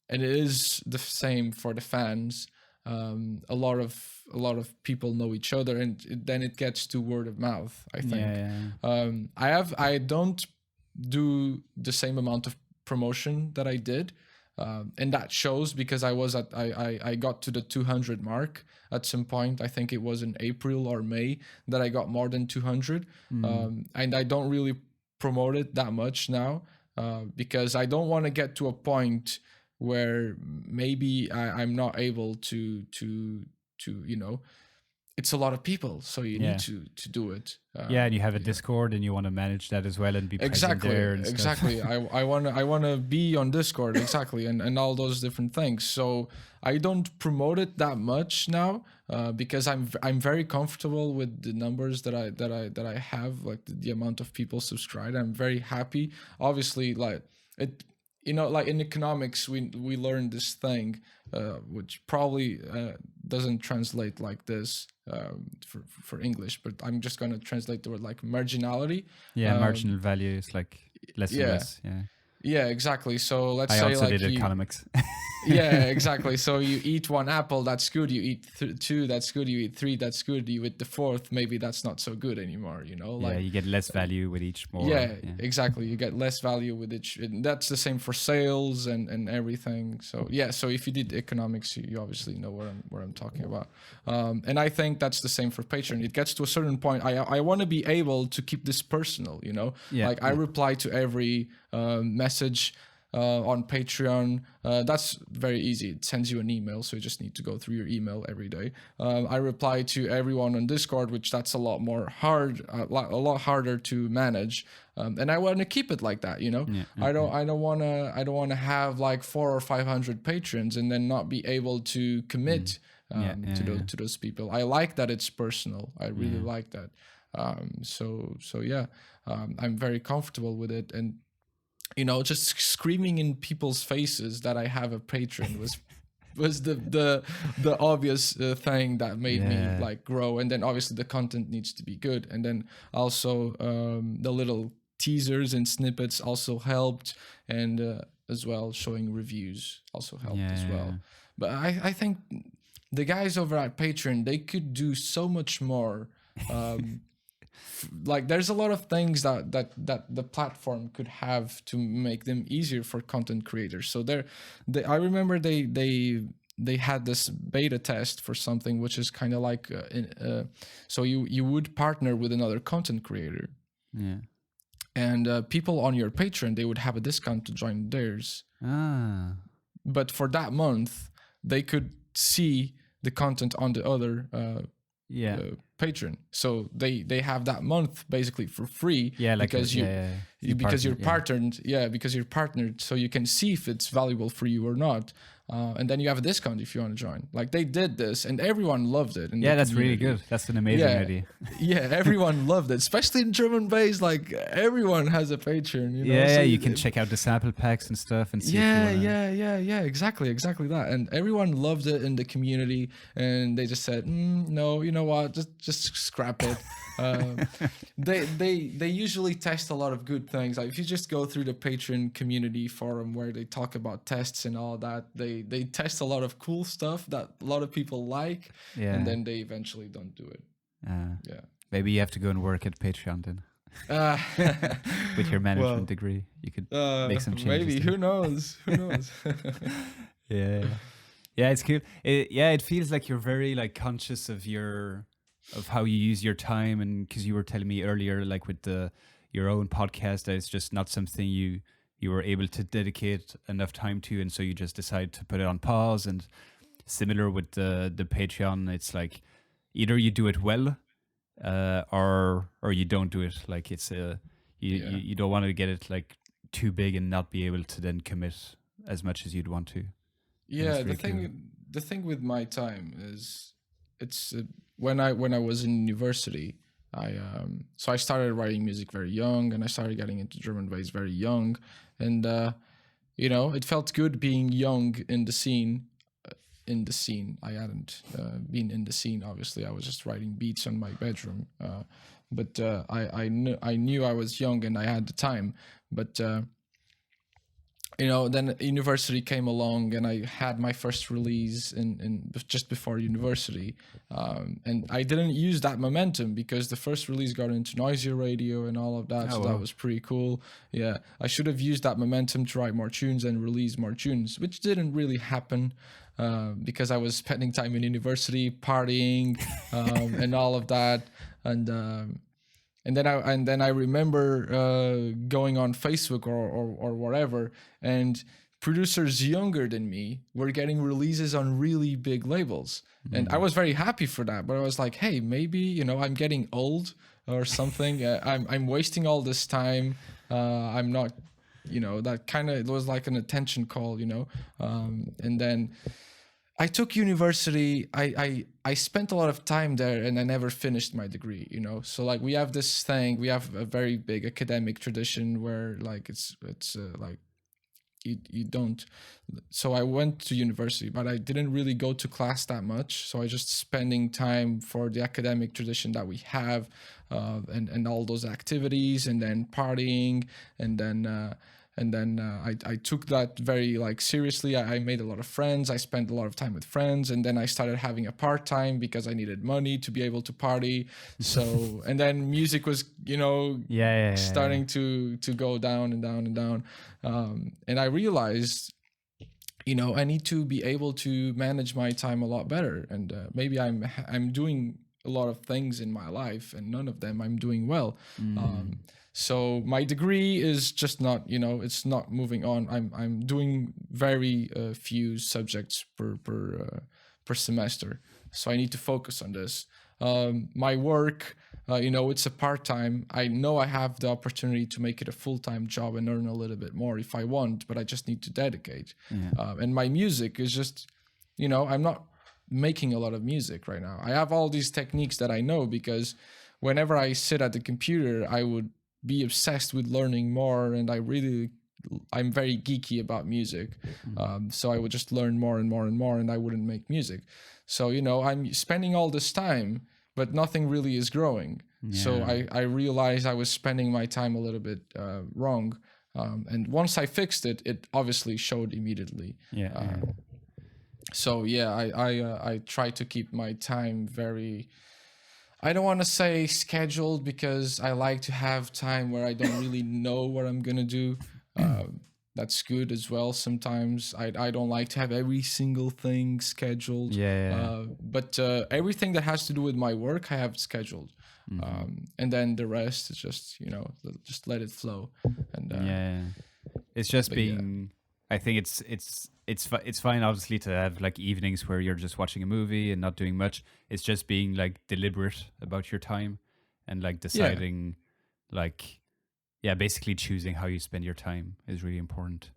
and it is the same for the fans. A lot of people know each other, and then it gets to word of mouth, I think. I don't do the same amount of promotion that I did. And that shows because I got to the 200 mark at some point. I think it was in April or May that I got more than 200. And I don't really promote it that much now, because I don't want to get to a point where maybe I'm not able to it's a lot of people, so you need to do it. And you have a Discord, and you want to manage that as well and be present there. And exactly. I want to be on Discord, exactly, and all those different things. So I don't promote it that much now, because I'm very comfortable with the numbers that I have, like the amount of people subscribed. I'm very happy. Obviously, like it. Like in economics, we learned this thing, which probably doesn't translate like this for English, but I'm just going to translate the word like marginality. Marginal value is like less and less. Yeah, exactly. So let's say I also like did economics. Yeah, exactly. So you eat 1 apple, that's good. You eat 2, that's good. You eat 3, that's good. You eat the 4th, maybe that's not so good anymore. Like you get less value with each more. Yeah, exactly. You get less value with each. And that's the same for sales and everything. So yeah. So if you did economics, you obviously know what I'm talking about. And I think that's the same for Patreon. It gets to a certain point. I want to be able to keep this personal. I reply to every message on Patreon. That's very easy. It sends you an email, so you just need to go through your email every day. I reply to everyone on Discord, which that's a lot lot harder to manage. And I want to keep it like that, I don't want to have like 400 or 500 patrons and then not be able to commit to those people. I like that it's personal. I really like that. So yeah, I'm very comfortable with it. And just screaming in people's faces that I have a patron was the obvious thing that made me like grow. And then obviously the content needs to be good, and then also the little teasers and snippets also helped, and as well showing reviews also helped as well. But I think the guys over at Patreon, they could do so much more. Like there's a lot of things that the platform could have to make them easier for content creators. So I remember they had this beta test for something which is kind of like so you would partner with another content creator, and people on your Patreon, they would have a discount to join theirs. But for that month they could see the content on the other patron, so they have that month basically for free, because you're partnered, because you're partnered, so you can see if it's valuable for you or not, and then you have a discount if you want to join. Like they did this and everyone loved it. That's really good. That's an amazing idea. Everyone loved it, especially in German base. Like everyone has a Patreon, so you can check out the sample packs and stuff and see exactly that. And everyone loved it in the community, and they just said, no, you know what, just scrap it. They usually test a lot of good things. Like if you just go through the Patreon community forum where they talk about tests and all that, they test a lot of cool stuff that a lot of people like, and then they eventually don't do it. Maybe you have to go and work at Patreon then. With your management degree, you could make some changes. Maybe, who knows? It's cool. It feels like you're very like conscious of how you use your time, and because you were telling me earlier, like with your own podcast, that it's just not something you were able to dedicate enough time to, and so you just decide to put it on pause. And similar with the Patreon, it's like either you do it well, or you don't do it. Like it's you don't want to get it like too big and not be able to then commit as much as you'd want to. Yeah, the thing with my time is it's when I was in university, I started writing music very young, and I started getting into German bass very young, and it felt good being young in the scene. I hadn't been in the scene, obviously. I was just writing beats on my bedroom, but I knew I was young and I had the time. But then university came along, and I had my first release in just before university, and I didn't use that momentum because the first release got into noisier radio and all of that, that was pretty cool. I should have used that momentum to write more tunes and release more tunes, which didn't really happen, because I was spending time in university partying, and all of that, and then I remember going on Facebook or whatever, and producers younger than me were getting releases on really big labels, and I was very happy for that. But I was like, hey, maybe I'm getting old or something. I'm wasting all this time. I'm not, that kind of, it was like an attention call, and then I took university. I spent a lot of time there, and I never finished my degree, So like we have this thing, we have a very big academic tradition where like it's like you don't. So I went to university, but I didn't really go to class that much. So I just spending time for the academic tradition that we have, and all those activities, and then partying, and then I took that very like seriously. I made a lot of friends. I spent a lot of time with friends, and then I started having a part-time because I needed money to be able to party. So and then music was starting to go down and down and down, and I realized I need to be able to manage my time a lot better, and maybe I'm doing a lot of things in my life, and none of them I'm doing well. So my degree is just not, it's not moving on. I'm doing very few subjects per semester, so I need to focus on this. My work, it's a part-time. I know I have the opportunity to make it a full-time job and earn a little bit more if I want, but I just need to dedicate. And my music is just, I'm not making a lot of music right now. I have all these techniques that I know because whenever I sit at the computer, I would be obsessed with learning more, and I'm very geeky about music. So I would just learn more and more and more, and I wouldn't make music. So, I'm spending all this time, but nothing really is growing. Yeah. So I realized I was spending my time a little bit wrong. And once I fixed it, it obviously showed immediately. Yeah. So yeah, I try to keep my time very, I don't want to say scheduled, because I like to have time where I don't really know what I'm gonna do. That's good as well. Sometimes I don't like to have every single thing scheduled. But everything that has to do with my work, I have scheduled. And then the rest is just, just let it flow. And it's just being. I think it's fine, obviously, to have like evenings where you're just watching a movie and not doing much. It's just being like deliberate about your time and like deciding, basically choosing how you spend your time is really important.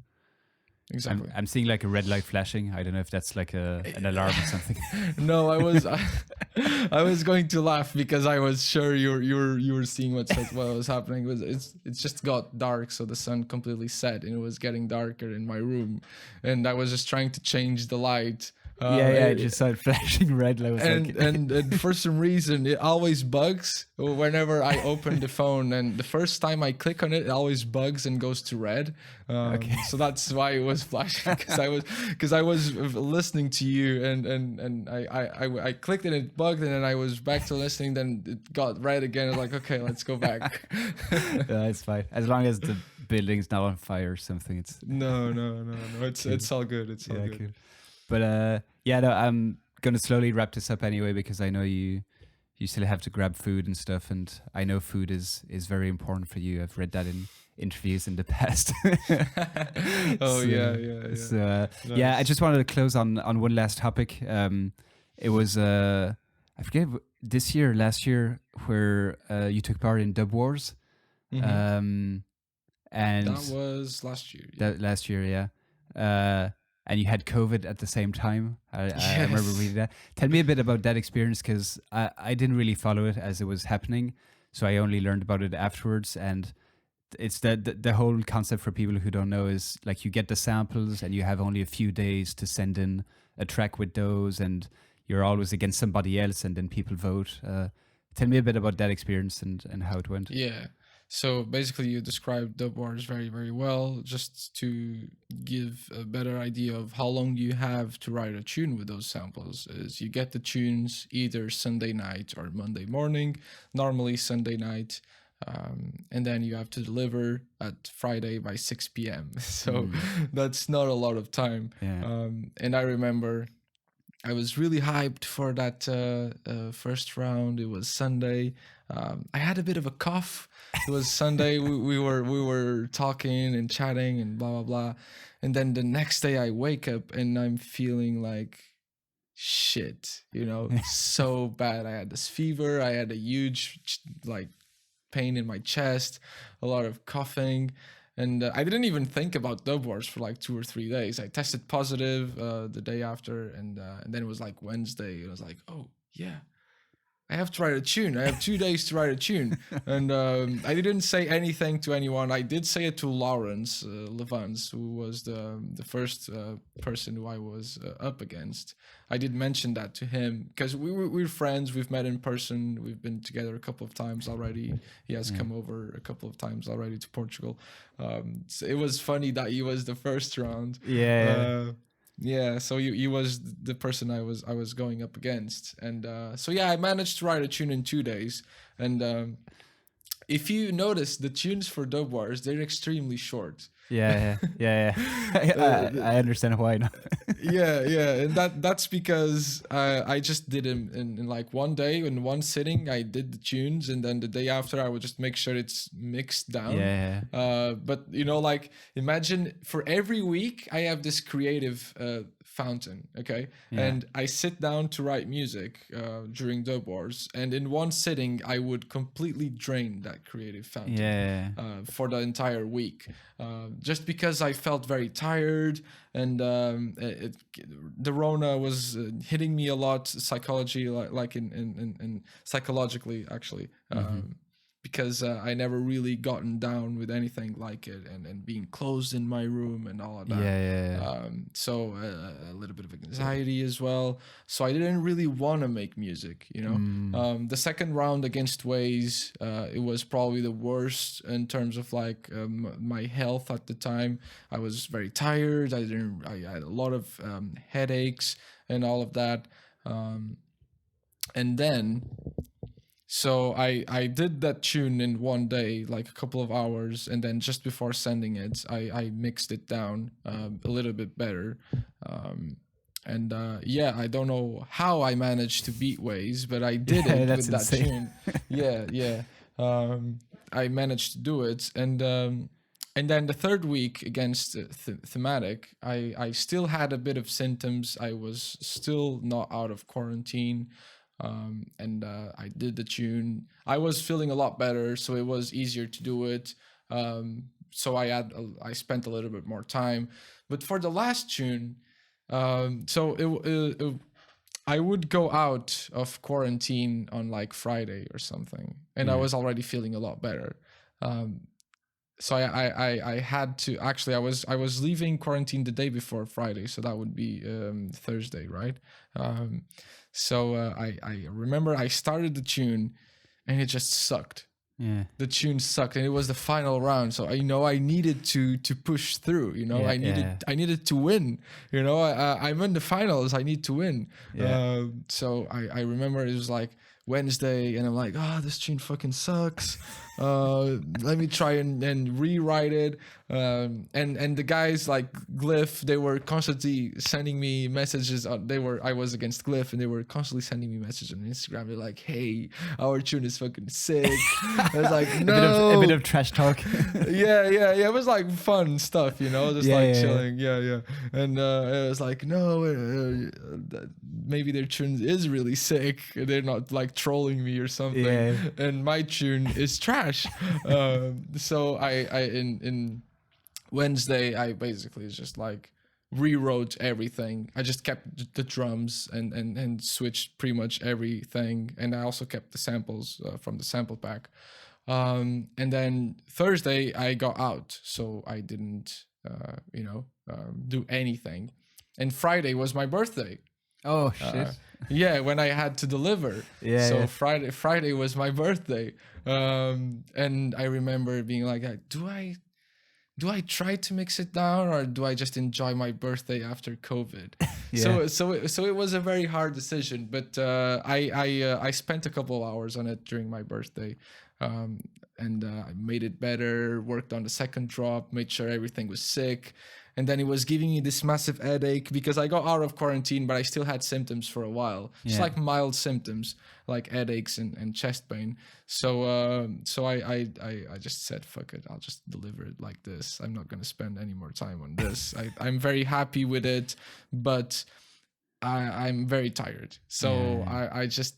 Exactly. I'm seeing like a red light flashing. I don't know if that's like an alarm or something. No, I was going to laugh because I was sure you were seeing what was happening. It's just got dark, so the sun completely set, and it was getting darker in my room, and I was just trying to change the light. I just saw it flashing red. And for some reason, it always bugs whenever I open the phone, and the first time I click on it, it always bugs and goes to red. So that's why it was flashing, because I was listening to you, and I clicked and it bugged, and then I was back to listening, then it got red again. I was like, okay, let's go back. It's fine, as long as the building's not on fire or something. It's no. It's all good. It's all good. Cool. But I'm gonna slowly wrap this up anyway, because I know you still have to grab food and stuff, and I know food is very important for you. I've read that in interviews in the past. Nice. I just wanted to close on one last topic. It was I forget, last year, where you took part in Dub Wars. And that was last year. Last year, and you had COVID at the same time. I remember reading that. Tell me a bit about that experience, because I didn't really follow it as it was happening, so I only learned about it afterwards. And it's the whole concept, for people who don't know, is like you get the samples and you have only a few days to send in a track with those, and you're always against somebody else, and then people vote. Tell me a bit about that experience and how it went. Yeah. So basically, you described Dub Wars very, very well. Just to give a better idea of how long you have to write a tune with those samples, is you get the tunes either Sunday night or Monday morning, normally Sunday night, and then you have to deliver at Friday by 6 p.m. So that's not a lot of time. And I remember I was really hyped for that first round. It was Sunday. I had a bit of a cough. It was Sunday. we were talking and chatting and blah blah blah, and then the next day I wake up and I'm feeling like shit. So bad. I had this fever. I had a huge pain in my chest, a lot of coughing. And I didn't even think about Dub Wars for like 2 or 3 days. I tested positive the day after, and then it was like Wednesday. It was like, oh yeah, I have to write a tune. I have 2 days to write a tune. And I didn't say anything to anyone. I did say it to Lawrence Levans, who was the first person who I was up against. I did mention that to him because we're friends. We've met in person. We've been together a couple of times already. He has come over a couple of times already to Portugal. So it was funny that he was the first round. So he was the person I was going up against, and I managed to write a tune in 2 days. And if you notice, the tunes for Dub Wars, they're extremely short. I understand why now. And that's because I just did them in like one day, in one sitting. I did the tunes, and then the day after I would just make sure it's mixed down. But imagine for every week I have this creative fountain, okay? Yeah. And I sit down to write music during dub wars, and in one sitting I would completely drain that creative fountain Yeah. for the entire week, just because I felt very tired, and the Rona was hitting me a lot psychology, like in psychologically actually. Because I never really gotten down with anything like it, and being closed in my room and all of that. Yeah. So a little bit of anxiety as well. So I didn't really want to make music, you know. The second round against Waze, it was probably the worst in terms of like my health at the time. I was very tired. I had a lot of headaches and all of that. And then, so I did that tune in one day, like a couple of hours, and then just before sending it, I mixed it down a little bit better. And yeah, I don't know how I managed to beat Waze, but I did it that's with that insane. tune. Yeah. I managed to do it, and then the third week against Thematic, I still had a bit of symptoms. I was still not out of quarantine. And I did the tune. I was feeling a lot better, so it was easier to do it. So I spent a little bit more time. But for the last tune, I would go out of quarantine on like Friday or something, and I was already feeling a lot better. So I had to actually I was leaving quarantine the day before Friday, so that would be Thursday, right? So I remember I started the tune, and it just sucked. Yeah. The tune sucked, and it was the final round. So I needed to push through. Yeah, I needed to win. I'm in the finals. I need to win. Yeah. So I remember it was like Wednesday, and I'm like, this tune fucking sucks. Let me try and rewrite it. And the guys like Glyph, they were constantly sending me messages. I was against Glyph, and they were constantly sending me messages on Instagram. They're like, "Hey, our tune is fucking sick." I was like, "No." A bit of trash talk. Yeah. It was like fun stuff, just chilling. Yeah. And it was like, no, maybe their tune is really sick. They're not like trolling me or something. Yeah. And my tune is trash. So in Wednesday, I basically just like rewrote everything. I just kept the drums and switched pretty much everything. And I also kept the samples from the sample pack. And then Thursday I got out, so I didn't, do anything. And Friday was my birthday. Oh shit. Yeah, when I had to deliver. Yeah. So Yeah. Friday was my birthday. And I remember being like, do I try to mix it down, or do I just enjoy my birthday after COVID? Yeah. So it was a very hard decision, but I spent a couple of hours on it during my birthday. And I made it better, worked on the second drop, made sure everything was sick. And then it was giving me this massive headache because I got out of quarantine, but I still had symptoms for a while. Just Yeah. like mild symptoms, like headaches and chest pain. So I just said, fuck it, I'll just deliver it like this. I'm not going to spend any more time on this. I'm very happy with it, but I'm very tired. So I just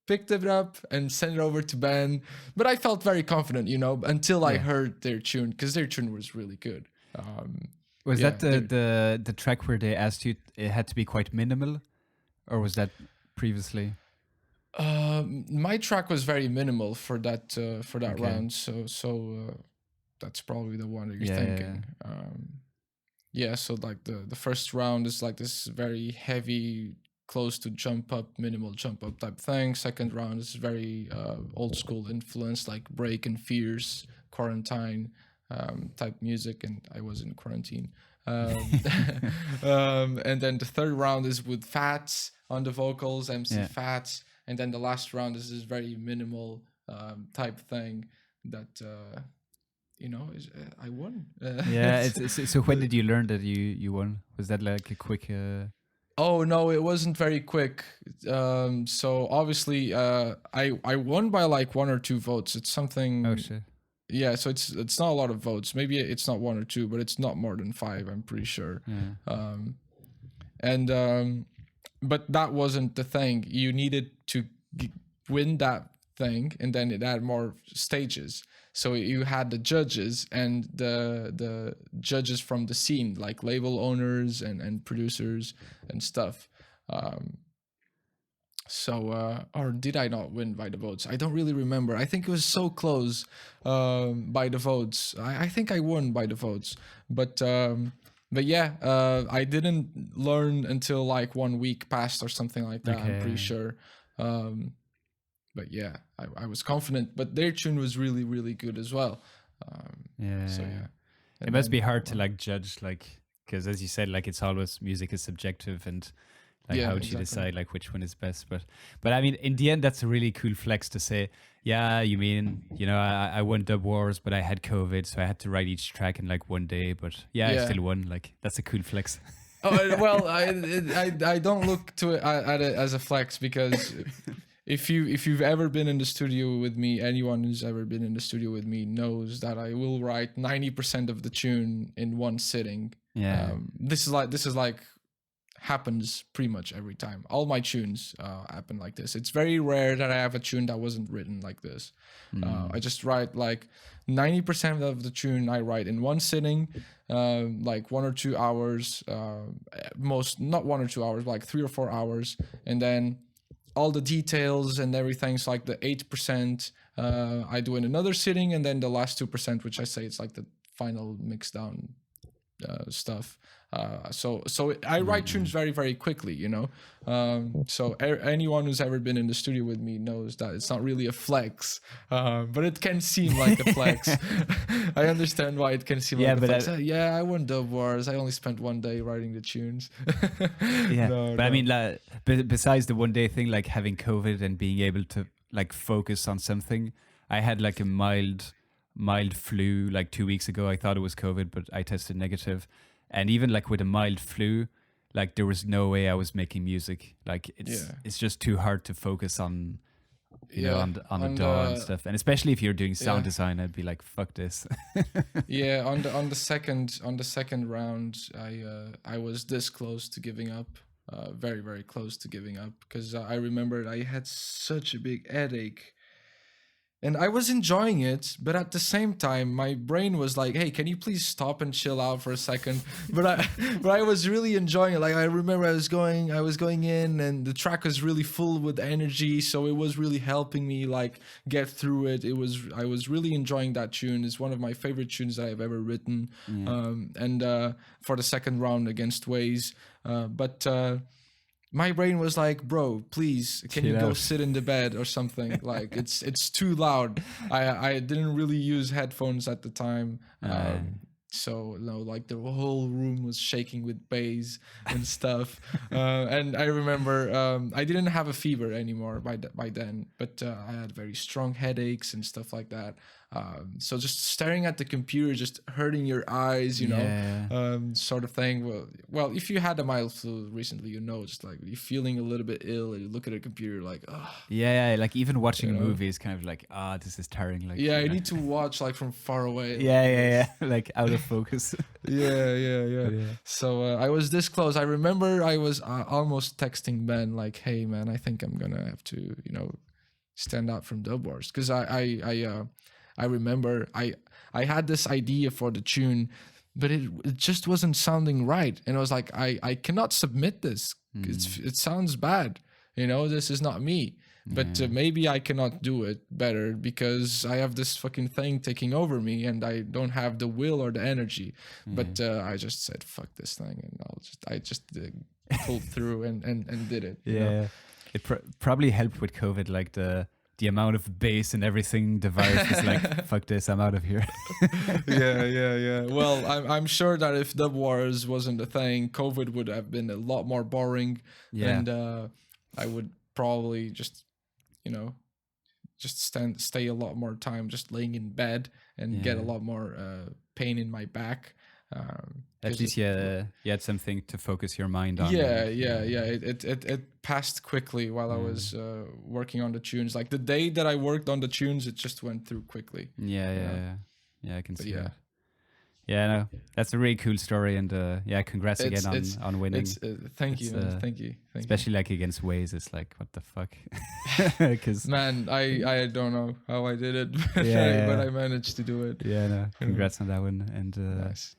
picked it up and sent it over to Ben. But I felt very confident, until I heard their tune, because their tune was really good. Was that the track where they asked you it had to be quite minimal, or was that previously? My track was very minimal for that Okay. round, so that's probably the one that you're thinking. Yeah, so like the first round is like this very heavy, close to jump up, minimal jump up type thing. Second round is very old school influence, like Break and Fears, Quarantine type music, and I was in quarantine. And then the third round is with Fats on the vocals, MC Fats, and then the last round is this very minimal type thing that I won. Yeah. So when did you learn that you won? Was that like a quick? Oh no, it wasn't very quick. So obviously, I won by like 1 or 2 votes. It's something. Oh shit. Yeah, so it's not a lot of votes. Maybe it's not 1 or 2, but it's not more than 5. I'm pretty sure. Yeah. and but that wasn't the thing. You needed to win that thing, and then it had more stages. So you had the judges and the judges from the scene, like label owners and producers and stuff. Or did I not win by the votes? I don't really remember. I think it was so close by the votes. I think I won by the votes, but yeah, I didn't learn until like 1 week passed or something like that. I'm pretty sure. But yeah, I was confident. But their tune was really, really good as well. So yeah, it must be hard to like judge, like, because as you said, like it's always, music is subjective, and like how do you decide like which one is best? But I mean, in the end, that's a really cool flex to say. Yeah, you mean, you know, I won Dub Wars, but I had COVID, so I had to write each track in like 1 day. But I still won. Like, that's a cool flex. Oh well, I don't look to it at it as a flex, because if you've ever been in the studio with me, anyone who's ever been in the studio with me knows that I will write 90% of the tune in one sitting. Yeah. This is like happens pretty much every time. All my tunes happen like this. It's very rare that I have a tune that wasn't written like this. I just write like 90% of the tune I write in one sitting, like 1 or 2 hours, not 1 or 2 hours, like 3 or 4 hours, and then all the details and everything's like the 8% I do in another sitting, and then the last 2%, which I say it's like the final mix down stuff. So I write tunes very, very quickly, you know. So anyone who's ever been in the studio with me knows that it's not really a flex, but it can seem like a flex. I understand why it can seem like a flex. I won Dub Wars. I only spent 1 day writing the tunes. I mean, like, besides the 1 day thing, like having COVID and being able to like focus on something, I had like a mild flu like 2 weeks ago. I thought it was COVID, but I tested negative. And even like with a mild flu, like there was no way I was making music. Like it's just too hard to focus on, you know, on the DAW and stuff. And especially if you're doing sound design, I'd be like, fuck this. on the second round, I was this close to giving up, very, very close to giving up, because I remembered I had such a big headache. And I was enjoying it, but at the same time, my brain was like, "Hey, can you please stop and chill out for a second?" But I was really enjoying it. Like, I remember I was going in, and the track was really full with energy, so it was really helping me like get through it. I was really enjoying that tune. It's one of my favorite tunes that I've ever written. And for the second round against Waze, but. My brain was like, "Bro, please, can you go sit in the bed or something?" Like, it's too loud. I didn't really use headphones at the time, so like the whole room was shaking with bass and stuff. And I remember I didn't have a fever anymore by then, but I had very strong headaches and stuff like that. So just staring at the computer, just hurting your eyes, you know, sort of thing. Well, if you had a mild flu recently, you know, just like you're feeling a little bit ill, and you look at a computer like, oh. Yeah, like even watching a movie is kind of like, this is tiring. Like, you need to watch like from far away. Yeah, like out of focus. Yeah. So I was this close. I remember I was almost texting Ben like, "Hey man, I think I'm gonna have to, you know, stand out from Dub Wars," because I remember I had this idea for the tune, but it just wasn't sounding right, and I was like, I cannot submit this. It sounds bad, you know. This is not me. But maybe I cannot do it better because I have this fucking thing taking over me, and I don't have the will or the energy. But I just said fuck this thing, and I just pulled through and did it. You know? It probably helped with COVID, like the amount of bass and everything. The virus is like, fuck this, I'm out of here. Yeah. Well, I'm sure that if Dub Wars wasn't a thing, COVID would have been a lot more boring, and I would probably just, you know, just stay a lot more time just laying in bed and get a lot more pain in my back. At least you had something to focus your mind on. It passed quickly while I was working on the tunes. Like the day that I worked on the tunes, it just went through quickly. Yeah, I can see that. Yeah, no, that's a really cool story, and yeah, congrats again on winning. Thank you, thank you. Especially like against Waze, it's like what the fuck. Because man, I don't know how I did it, but, but I managed to do it. Yeah, no, congrats on that one, and nice.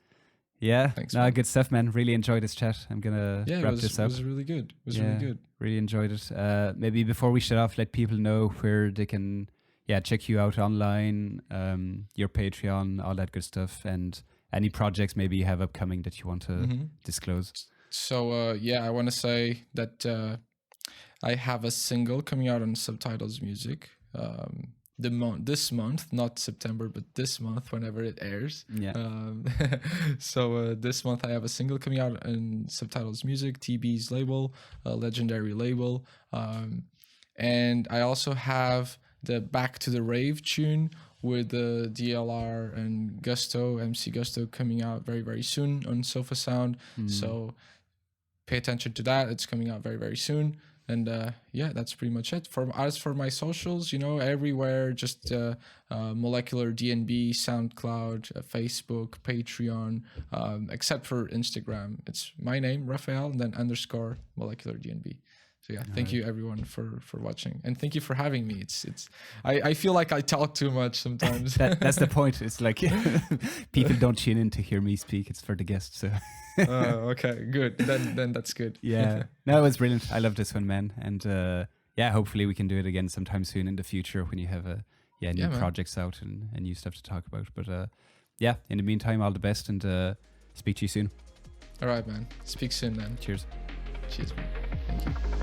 Yeah, thanks. No, Man. Good stuff, man. Really enjoyed this chat. I'm gonna wrap this up. It was really good. Really good. Really enjoyed it. Maybe before we shut off, let people know where they can check you out online, your Patreon, all that good stuff, and any projects maybe you have upcoming that you want to disclose. So I want to say that I have a single coming out on Subtitles Music. This month, not September, but this month, whenever it airs. So this month I have a single coming out in Subtitles Music, TB's label, a legendary label, and I also have the Back to the Rave tune with the DLR and Gusto, MC Gusto, coming out very, very soon on Sofa Sound. So pay attention to that. It's coming out very, very soon. And that's pretty much it. As for my socials, everywhere, just Molceular DNB, Soundcloud, Facebook, Patreon, except for Instagram. It's my name, Raphael, and then _ Molceular DNB. So thank you everyone for watching, and thank you for having me. I feel like I talk too much sometimes. That's the point. It's like people don't tune in to hear me speak. It's for the guests. So. Okay, good. Then that's good. Yeah, no, it was brilliant. I love this one, man. And hopefully we can do it again sometime soon in the future when you have new projects out and new stuff to talk about. But in the meantime, all the best, and speak to you soon. All right, man. Speak soon, then. Cheers. Cheers, man. Thank you.